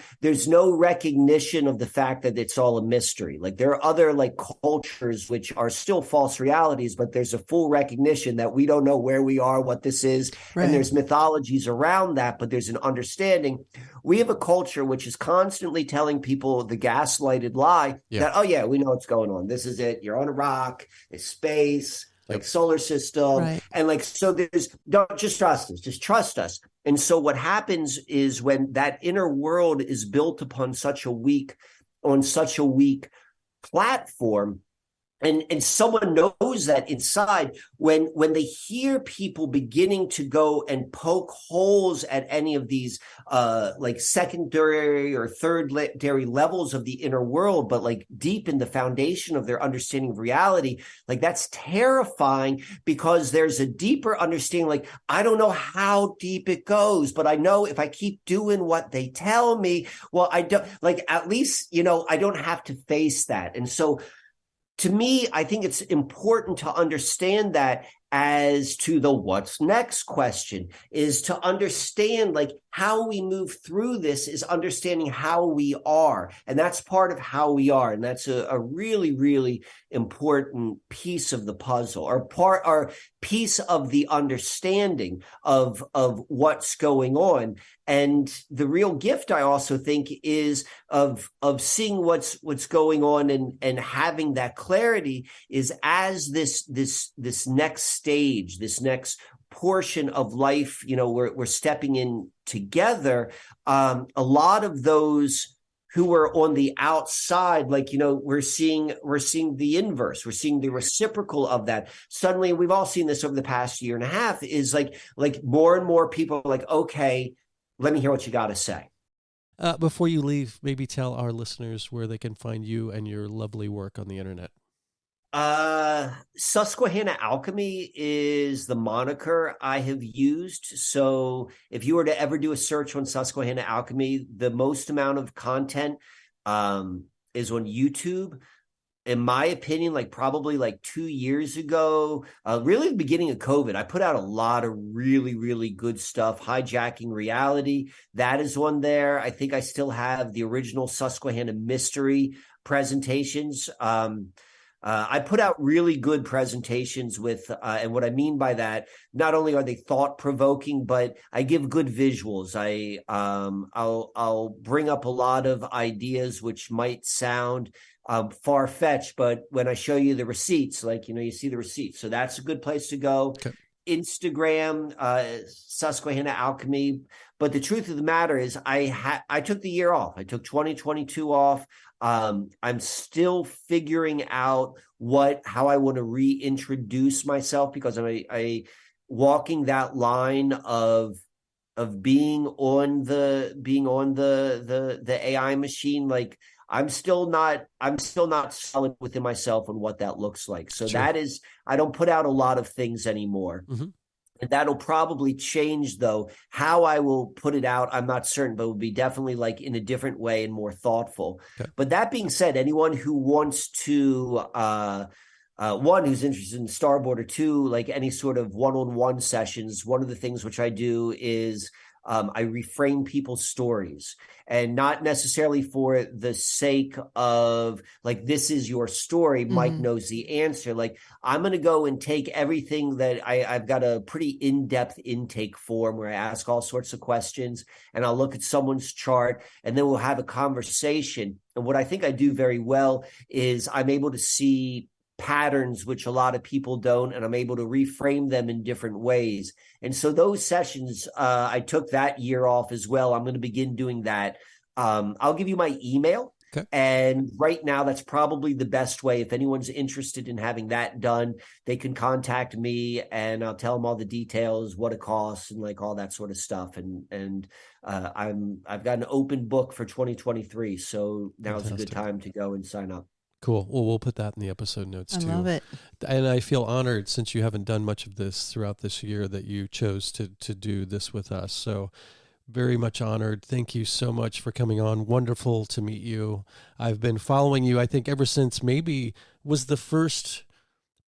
recognition of the fact that it's all a mystery. Like there are other like cultures which are still false realities, but there's a full recognition that we don't know where we are, what this is. Right. And there's mythologies around that, but there's an understanding. We have a culture which is constantly telling people the gaslighted lie that, oh yeah, we know what's going on. This is it. You're on a rock. It's space, like solar system. Right. And like, so don't just trust us, just trust us. And so what happens is when that inner world is built on such a weak platform, and someone knows that inside, when they hear people beginning to go and poke holes at any of these like secondary or thirdary levels of the inner world, but like deep in the foundation of their understanding of reality, like that's terrifying, because there's a deeper understanding. Like, I don't know how deep it goes, but I know if I keep doing what they tell me, well, I don't, like, at least, I don't have to face that. And so to me, I think it's important to understand that as to the what's next question, is to understand like how we move through this is understanding how we are. And that's part of how we are. And that's a really, really important piece of the puzzle, or piece of the understanding of what's going on. And the real gift, I also think, is of seeing what's going on and having that clarity is as this next stage, this next portion of life, we're stepping in together. A lot of those who are on the outside, like, we're seeing the inverse. We're seeing the reciprocal of that. Suddenly, we've all seen this over the past year and a half, is like more and more people are like, okay, let me hear what you got to say. Before you leave, maybe tell our listeners where they can find you and your lovely work on the internet. Susquehanna Alchemy is the moniker I have used. So if you were to ever do a search on Susquehanna Alchemy, the most amount of content is on YouTube. In my opinion, probably 2 years ago, really the beginning of COVID, I put out a lot of really, really good stuff. Hijacking Reality, that is on there. I think I still have the original Susquehanna Mystery presentations. I put out really good presentations with, and what I mean by that, not only are they thought provoking, but I give good visuals. I'll bring up a lot of ideas which might sound far fetched, but when I show you the receipts, you see the receipts, so that's a good place to go. Okay. Instagram, Susquehanna Alchemy. But the truth of the matter is, I took the year off. I took 2022 off. I'm still figuring out how I want to reintroduce myself, because I walking that line of being on the AI machine. I'm still not solid within myself on what that looks like. So Sure. That is, I don't put out a lot of things anymore. Mm-hmm. And that'll probably change, though. How I will put it out, I'm not certain, but it will be definitely in a different way and more thoughtful. Okay. But that being said, anyone who wants to, one, who's interested in Starboard, or two, any sort of one-on-one sessions, one of the things which I do is I reframe people's stories, and not necessarily for the sake of this is your story. Mike knows the answer. I'm going to go and take everything that I've got a pretty in-depth intake form where I ask all sorts of questions, and I'll look at someone's chart, and then we'll have a conversation. And what I think I do very well is I'm able to see patterns which a lot of people don't, and I'm able to reframe them in different ways. And so those sessions, I took that year off as well. I'm going to begin doing that. I'll give you my email. Okay. And right now, that's probably the best way. If anyone's interested in having that done, they can contact me, and I'll tell them all the details, what it costs, and all that sort of stuff. And I've got an open book for 2023, so now's a good time to go and sign up. Cool. Well, we'll put that in the episode notes too. I love it. And I feel honored, since you haven't done much of this throughout this year, that you chose to do this with us. So very much honored. Thank you so much for coming on. Wonderful to meet you. I've been following you, I think, ever since maybe was the first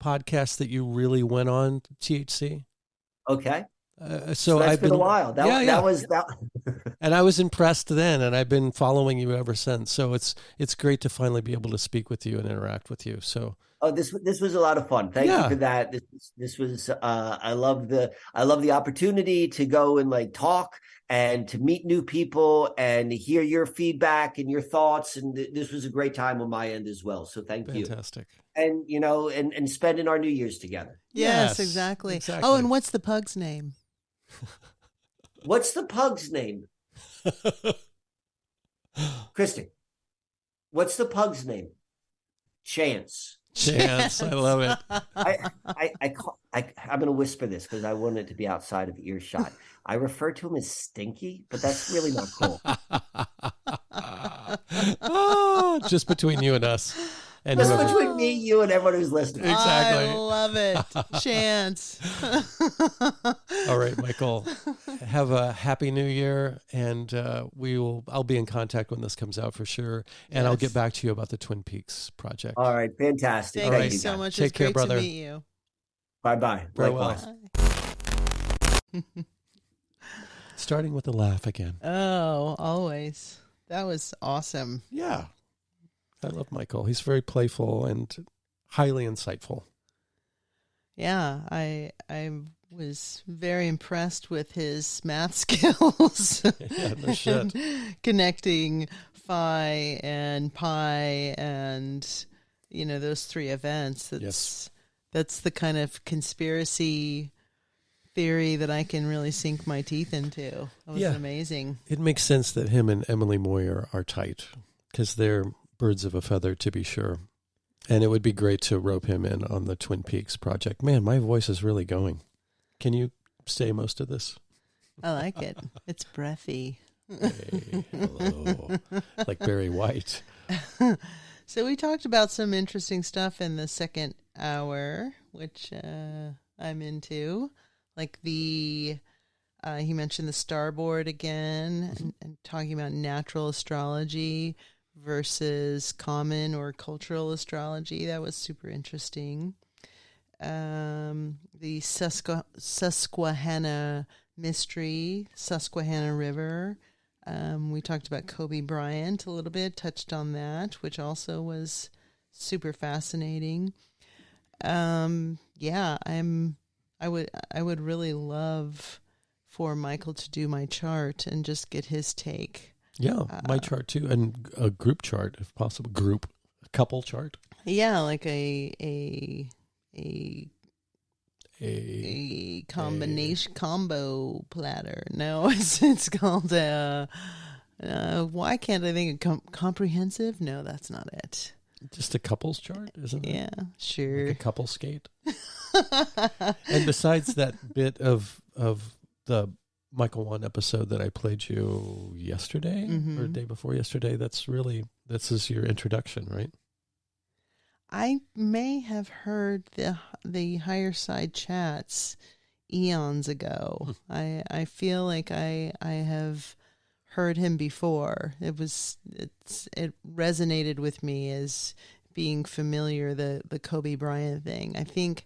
podcast that you really went on, THC. Okay. So that's I've been a while. That was. And I was impressed then, and I've been following you ever since. So it's great to finally be able to speak with you and interact with you. So this was a lot of fun. Thank you for that. This was I love the opportunity to go and like talk and to meet new people and to hear your feedback and your thoughts. And this was a great time on my end as well. So thank you. Fantastic. And, you know, and spending our New Year's together. Yes, exactly. Oh, and what's the pug's name? What's the pug's name? Christy, what's the pug's name? Chance. Chance. I love it. I'm going to whisper this because I want it to be outside of earshot. I refer to him as Stinky, but that's really not cool. Oh, just between you and us. And just between me, you, and everyone who's listening. Exactly. I love it. Chance. All right, Michael. Have a happy new year, and I'll be in contact when this comes out for sure. And I'll get back to you about the Twin Peaks project. All right, fantastic. Thank you so much. Take care, great brother. to meet you. Bye-bye. Farewell. Likewise. Starting with a laugh again. Oh, always. That was awesome. Yeah. I love Michael. He's very playful and highly insightful. Yeah, I was very impressed with his math skills. Yeah, no shit. Connecting phi and pi and, those three events. That's the kind of conspiracy theory that I can really sink my teeth into. That was amazing. It makes sense that him and Emily Moyer are tight because they're birds of a feather, to be sure. And it would be great to rope him in on the Twin Peaks project. Man, my voice is really going. Can you say most of this? I like it. It's breathy. Hey, hello. Like Barry White. So we talked about some interesting stuff in the second hour, which I'm into. Like he mentioned the starboard again, and talking about natural astrology versus common or cultural astrology. That was super interesting. The Susquehanna mystery, Susquehanna River. We talked about Kobe Bryant a little bit, touched on that, which also was super fascinating. I would really love for Michael to do my chart and just get his take. Yeah, my chart too, and a group chart if possible. A couple chart. Yeah, like a combination combo platter. No, it's called why can't I think of comprehensive? No, that's not it. Just a couples chart, isn't it? Yeah, sure. Like a couple skate. And besides that bit of the Michael Wann episode that I played you yesterday or day before yesterday, this is your introduction, right? I may have heard the higher side chats eons ago. I feel like I have heard him before. It resonated with me as being familiar, the Kobe Bryant thing. I think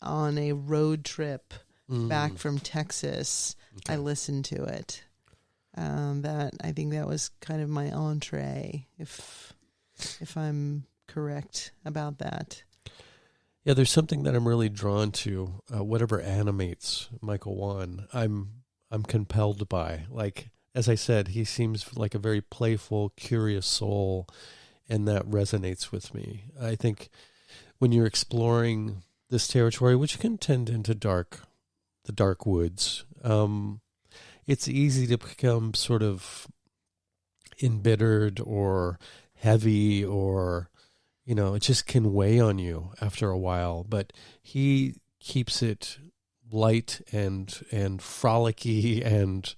on a road trip back from Texas, I listened to it. I think that was kind of my entree, if I'm correct about that. Yeah, there's something that I'm really drawn to. Whatever animates Michael Wann, I'm compelled by. Like, as I said, he seems like a very playful, curious soul, and that resonates with me. I think when you're exploring this territory, which can tend into the dark woods, it's easy to become sort of embittered or heavy, or it just can weigh on you after a while. But he keeps it light and frolicky, and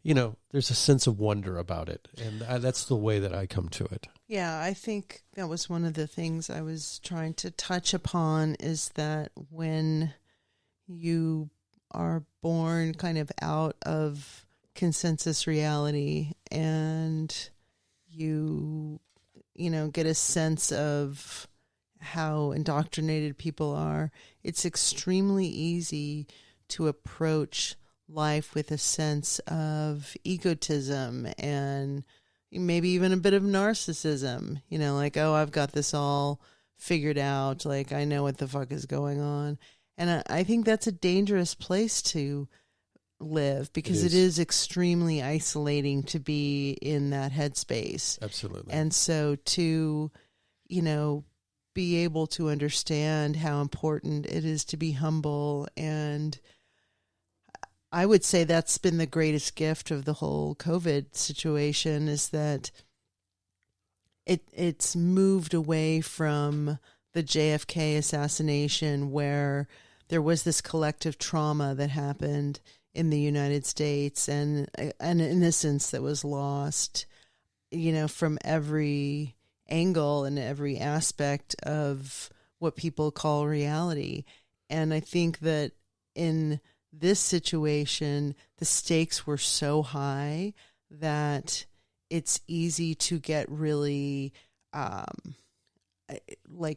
there's a sense of wonder about it, and that's the way that I come to it. Yeah, I think that was one of the things I was trying to touch upon, is that when you are born kind of out of consensus reality and you get a sense of how indoctrinated people are, it's extremely easy to approach life with a sense of egotism and maybe even a bit of narcissism, like, oh, I've got this all figured out. Like, I know what the fuck is going on. And I think that's a dangerous place to live, because it is extremely isolating to be in that headspace. Absolutely. And so to, be able to understand how important it is to be humble, and I would say that's been the greatest gift of the whole COVID situation, is that it's moved away from the JFK assassination, where there was this collective trauma that happened in the United States, and an innocence that was lost, from every angle and every aspect of what people call reality. And I think that in this situation, the stakes were so high that it's easy to get really,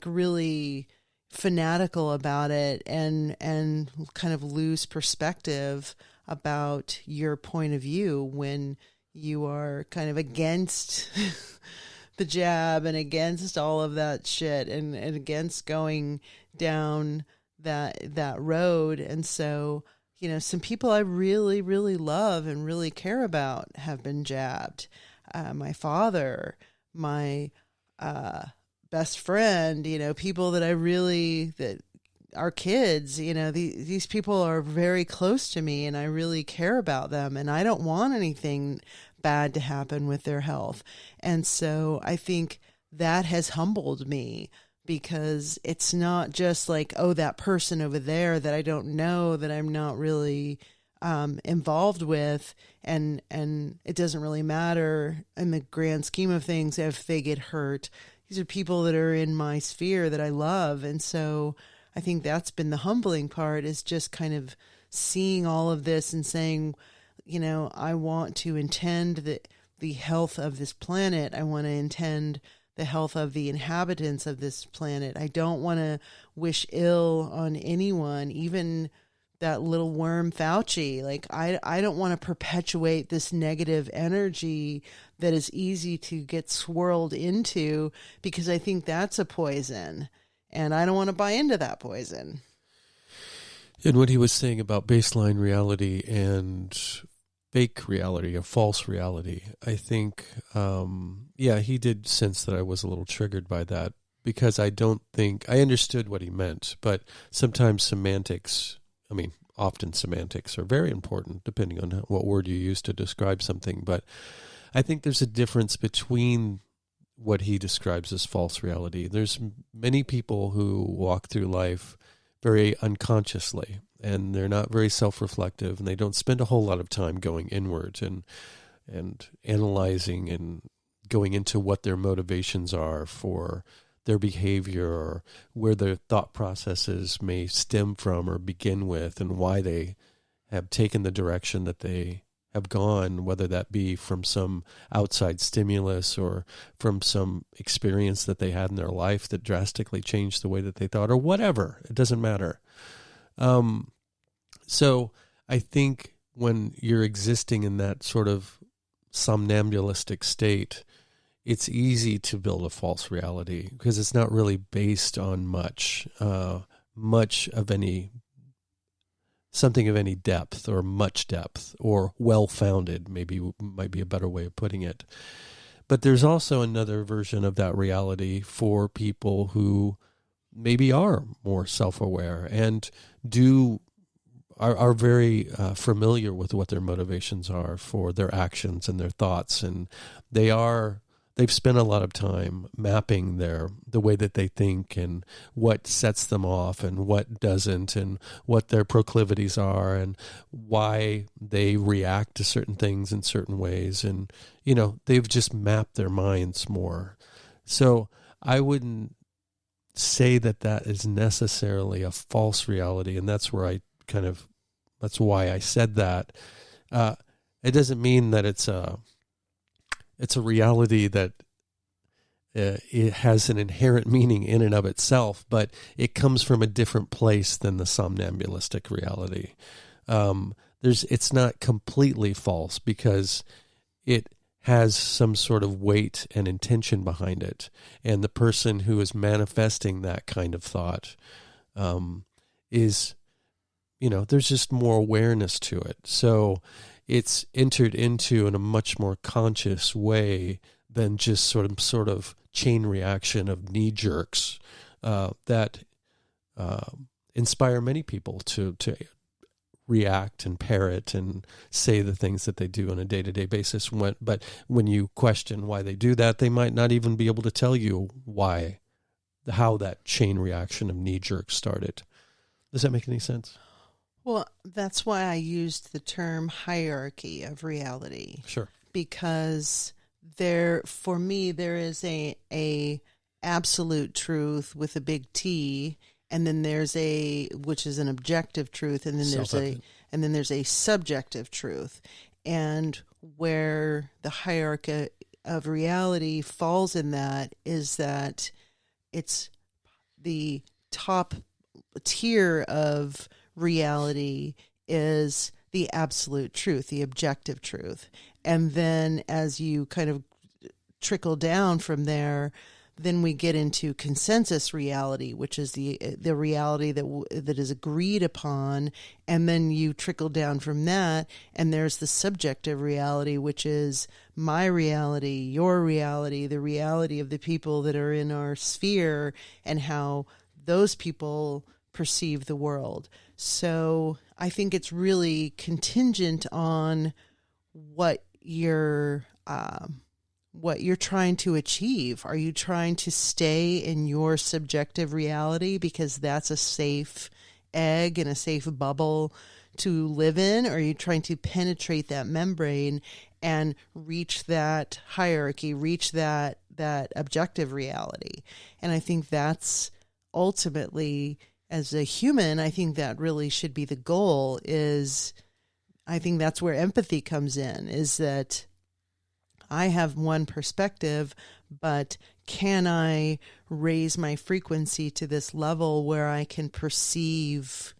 really fanatical about it and kind of lose perspective about your point of view when you are kind of against the jab and against all of that shit and against going down that road. And so, you know, some people I really, really love and really care about have been jabbed. My father, my best friend, you know, people that that are kids, you know, these people are very close to me and I really care about them and I don't want anything bad to happen with their health. And so I think that has humbled me because it's not just like, oh, that person over there that I don't know, that I'm not really involved with, and it doesn't really matter in the grand scheme of things if they get hurt. These are people that are in my sphere that I love. And so I think that's been the humbling part, is just kind of seeing all of this and saying, you know, I want to intend the health of this planet. I want to intend the health of the inhabitants of this planet. I don't want to wish ill on anyone, even that little worm Fauci. Like, I don't want to perpetuate this negative energy that is easy to get swirled into, because I think that's a poison and I don't want to buy into that poison. And what he was saying about baseline reality and fake reality or false reality, I think, he did sense that I was a little triggered by that, because I don't think I understood what he meant, but sometimes often semantics are very important depending on what word you use to describe something. But I think there's a difference between what he describes as false reality. There's many people who walk through life very unconsciously, and they're not very self-reflective, and they don't spend a whole lot of time going inward and analyzing and going into what their motivations are for their behavior, or where their thought processes may stem from or begin with, and why they have taken the direction that they have gone, whether that be from some outside stimulus or from some experience that they had in their life that drastically changed the way that they thought, or whatever. It doesn't matter. So I think when you're existing in that sort of somnambulistic state, it's easy to build a false reality because it's not really based on much of something of any depth or much depth or well-founded, might be a better way of putting it. But there's also another version of that reality for people who maybe are more self-aware and are very familiar with what their motivations are for their actions and their thoughts, and they've spent a lot of time mapping the way that they think and what sets them off and what doesn't, and what their proclivities are and why they react to certain things in certain ways. And, you know, they've just mapped their minds more. So I wouldn't say that is necessarily a false reality. And that's why I said that. It doesn't mean that it's a reality that it has an inherent meaning in and of itself, but it comes from a different place than the somnambulistic reality. It's not completely false because it has some sort of weight and intention behind it, and the person who is manifesting that kind of thought is, you know, there's just more awareness to it. So it's entered into in a much more conscious way than just sort of chain reaction of knee jerks that inspire many people to react and parrot and say the things that they do on a day-to-day basis. But when you question why they do that, they might not even be able to tell you how that chain reaction of knee jerks started. Does that make any sense? Well, that's why I used the term hierarchy of reality. Sure. Because for me, there is a absolute truth with a big T, and then there's which is an objective truth, and then there's a subjective truth. And where the hierarchy of reality falls in that is that it's the top tier of reality is the absolute truth, the objective truth. And then as you kind of trickle down from there, then we get into consensus reality, which is the reality that is agreed upon, and then you trickle down from that, and there's the subjective reality, which is my reality, your reality, the reality of the people that are in our sphere, and how those people perceive the world. So I think it's really contingent on what you're trying to achieve. Are you trying to stay in your subjective reality because that's a safe egg and a safe bubble to live in? Or are you trying to penetrate that membrane and reach that hierarchy, reach that objective reality? And I think that's ultimately, as a human, I think that really should be the goal. I think that's where empathy comes in, is that I have one perspective, but can I raise my frequency to this level where I can perceive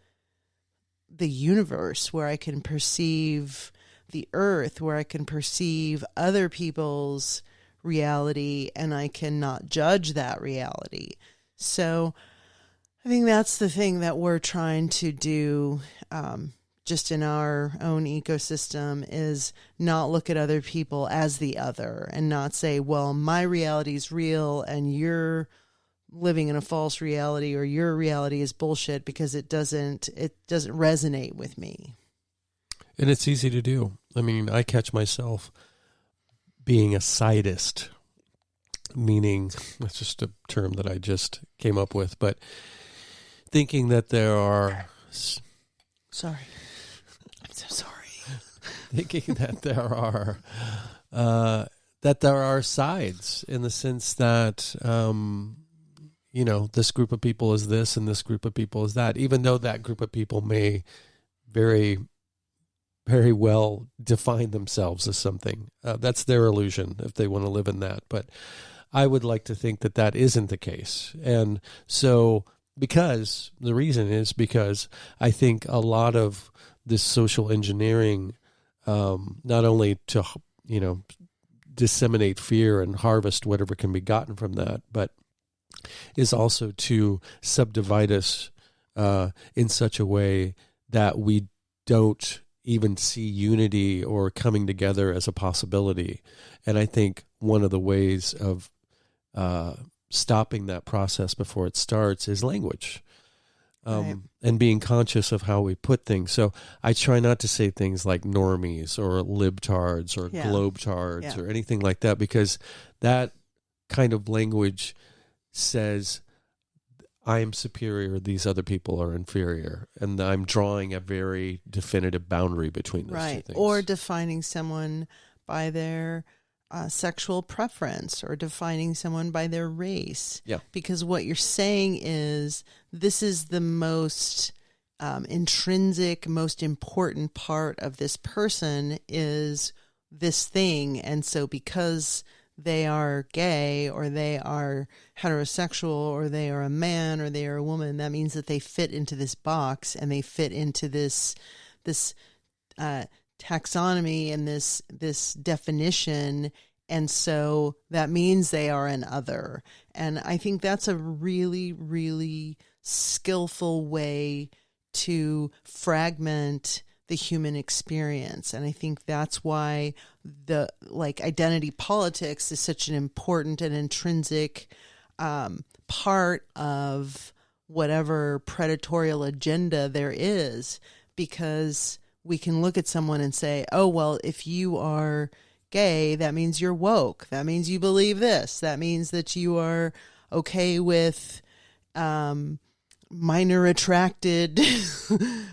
the universe, where I can perceive the earth, where I can perceive other people's reality, and I cannot judge that reality. So I think that's the thing that we're trying to do, just in our own ecosystem, is not look at other people as the other, and not say, well, my reality is real and you're living in a false reality, or your reality is bullshit, because it doesn't resonate with me. And it's easy to do. I mean, I catch myself being a sidist, meaning, that's just a term that I just came up with, but thinking that there are... Sorry. I'm so sorry. Thinking that there are sides, in the sense that, this group of people is this and this group of people is that, even though that group of people may very, very well define themselves as something. That's their illusion if they want to live in that. But I would like to think that that isn't the case. And so, because I think a lot of this social engineering, not only to, disseminate fear and harvest whatever can be gotten from that, but is also to subdivide us in such a way that we don't even see unity or coming together as a possibility. And I think one of the ways of stopping that process before it starts is language, Right. and being conscious of how we put things. So I try not to say things like normies or libtards or globetards or anything like that, because that kind of language says I am superior, these other people are inferior, and I'm drawing a very definitive boundary between those two things. Or defining someone by their sexual preference, or defining someone by their race. Yeah. Because what you're saying is, this is the most intrinsic, most important part of this person, is this thing. And so because they are gay, or they are heterosexual, or they are a man, or they are a woman, that means that they fit into this box, and they fit into this taxonomy and this definition. And so that means they are an other. And I think that's a really, really skillful way to fragment the human experience. And I think that's why identity politics is such an important and intrinsic part of whatever predatorial agenda there is, because we can look at someone and say, oh, well, if you are gay, that means you're woke. That means you believe this. That means that you are okay with minor attracted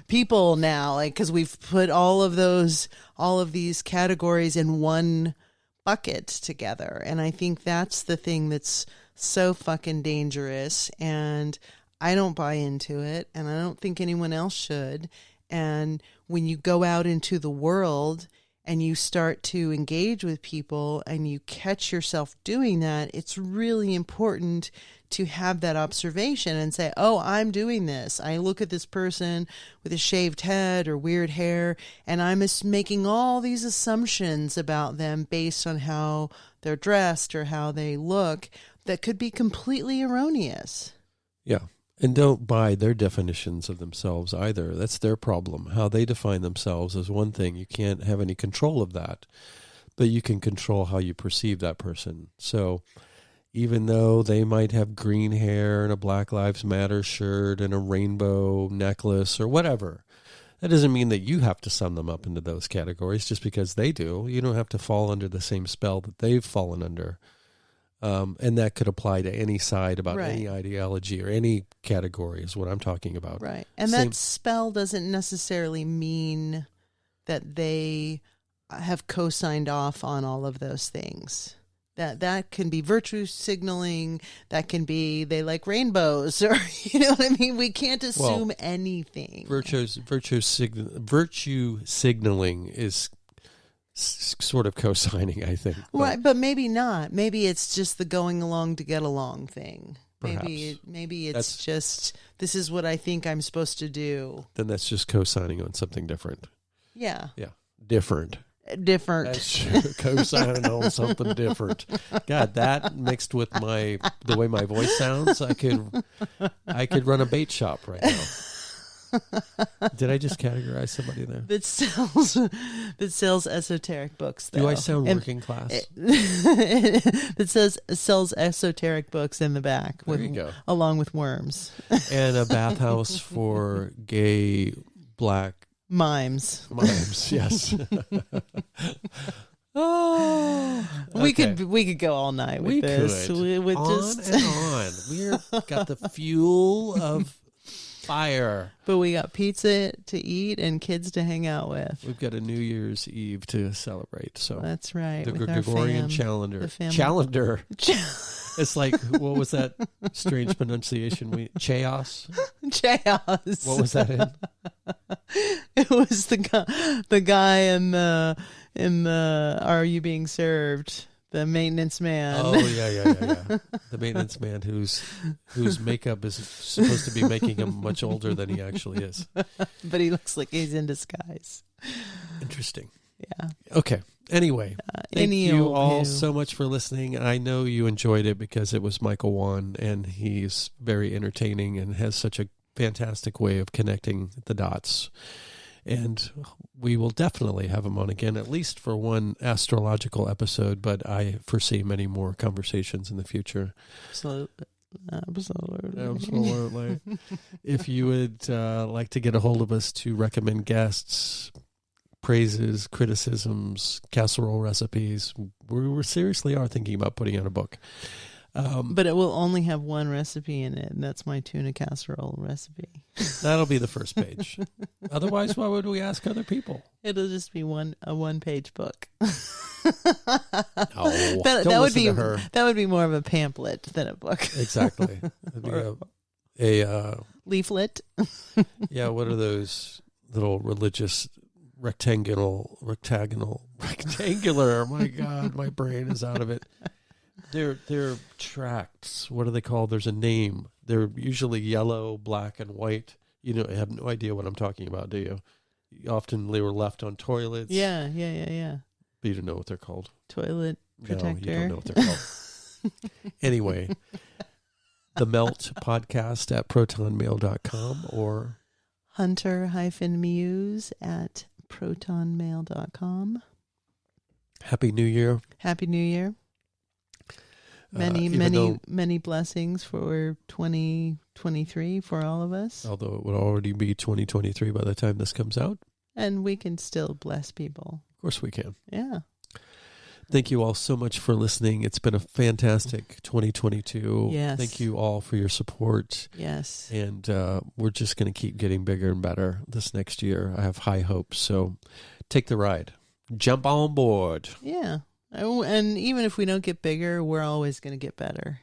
people now, because we've put all of these categories in one bucket together. And I think that's the thing that's so fucking dangerous. And I don't buy into it, and I don't think anyone else should. And when you go out into the world and you start to engage with people and you catch yourself doing that, it's really important to have that observation and say, oh, I'm doing this. I look at this person with a shaved head or weird hair, and I'm making all these assumptions about them based on how they're dressed or how they look that could be completely erroneous. Yeah. And don't buy their definitions of themselves either. That's their problem. How they define themselves is one thing. You can't have any control of that, but you can control how you perceive that person. So even though they might have green hair and a Black Lives Matter shirt and a rainbow necklace or whatever, that doesn't mean that you have to sum them up into those categories just because they do. You don't have to fall under the same spell that they've fallen under. And that could apply to any side about any ideology or any category is what I'm talking about. Right. And that spell doesn't necessarily mean that they have co-signed off on all of those things. That can be virtue signaling. That can be they like rainbows, or you know what I mean. We can't assume anything. Virtue signaling is sort of co-signing, I think. Right, but maybe not. Maybe it's just the going along to get along thing. Perhaps. Maybe it's just this is what I think I'm supposed to do. Then that's just co-signing on something different. Yeah. Yeah. Different. That's co-signing on something different. God, that mixed with the way my voice sounds, I could run a bait shop right now. Did I just categorize somebody there? That sells esoteric books, though. Do I sound working class? That sells esoteric books in the back. There you go. Along with worms. And a bathhouse for gay black mimes. Yes. Oh, okay. we could go all night with this. We would and on. We've got the fuel of fire. But we got pizza to eat and kids to hang out with. We've got a New Year's Eve to celebrate. So that's right. The Gregorian calendar. It's like, what was that strange pronunciation? Chaos? Chaos. What was that in? It was the guy in the Are You Being Served? The maintenance man. Oh, yeah. The maintenance man whose makeup is supposed to be making him much older than he actually is. But he looks like he's in disguise. Interesting. Yeah. Okay. Anyway, thank you all so much for listening. I know you enjoyed it because it was Michael Wann, and he's very entertaining and has such a fantastic way of connecting the dots. And we will definitely have him on again, at least for one astrological episode, but I foresee many more conversations in the future. Absolutely. If you would like to get a hold of us to recommend guests, praises, criticisms, casserole recipes, we seriously are thinking about putting out a book. But it will only have one recipe in it, and that's my tuna casserole recipe. That'll be the first page. Otherwise, why would we ask other people? It'll just be a one-page book. That would be more of a pamphlet than a book. Exactly. It'd be a leaflet. Yeah, what are those little religious rectangular? My God, my brain is out of it. They're tracts. What are they called? There's a name. They're usually yellow, black, and white. You know, I have no idea what I'm talking about, do you? Often they were left on toilets. Yeah. But you don't know what they're called. Toilet protector. No, you don't know what they're called. Anyway, the Melt podcast at protonmail.com or hunter-muse at protonmail.com. Happy New Year. Happy New Year. Many blessings for 2023 for all of us. Although it would already be 2023 by the time this comes out. And we can still bless people. Of course we can. Yeah. Thank you all so much for listening. It's been a fantastic 2022. Yes. Thank you all for your support. Yes. And we're just going to keep getting bigger and better this next year. I have high hopes. So take the ride. Jump on board. Yeah. And even if we don't get bigger, we're always going to get better.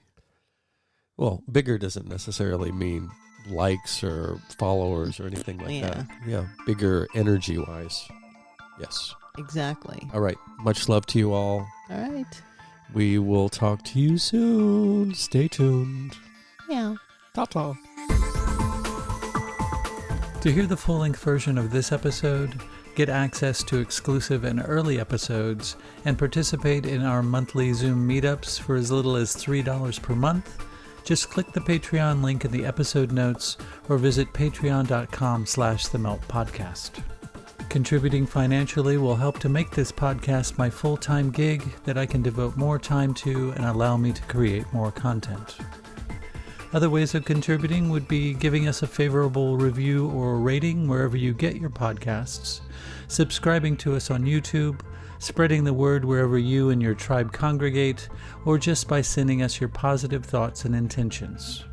Well, bigger doesn't necessarily mean likes or followers or anything like that. Yeah, bigger energy-wise. Yes. Exactly. All right. Much love to you all. All right. We will talk to you soon. Stay tuned. Yeah. Ta-ta. To hear the full-length version of this episode, get access to exclusive and early episodes, and participate in our monthly Zoom meetups for as little as $3 per month, just click the Patreon link in the episode notes or visit patreon.com/themeltpodcast. Contributing financially will help to make this podcast my full-time gig that I can devote more time to and allow me to create more content. Other ways of contributing would be giving us a favorable review or rating wherever you get your podcasts, subscribing to us on YouTube, spreading the word wherever you and your tribe congregate, or just by sending us your positive thoughts and intentions.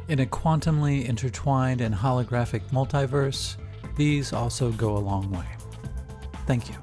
In a quantumly intertwined and holographic multiverse, these also go a long way. Thank you.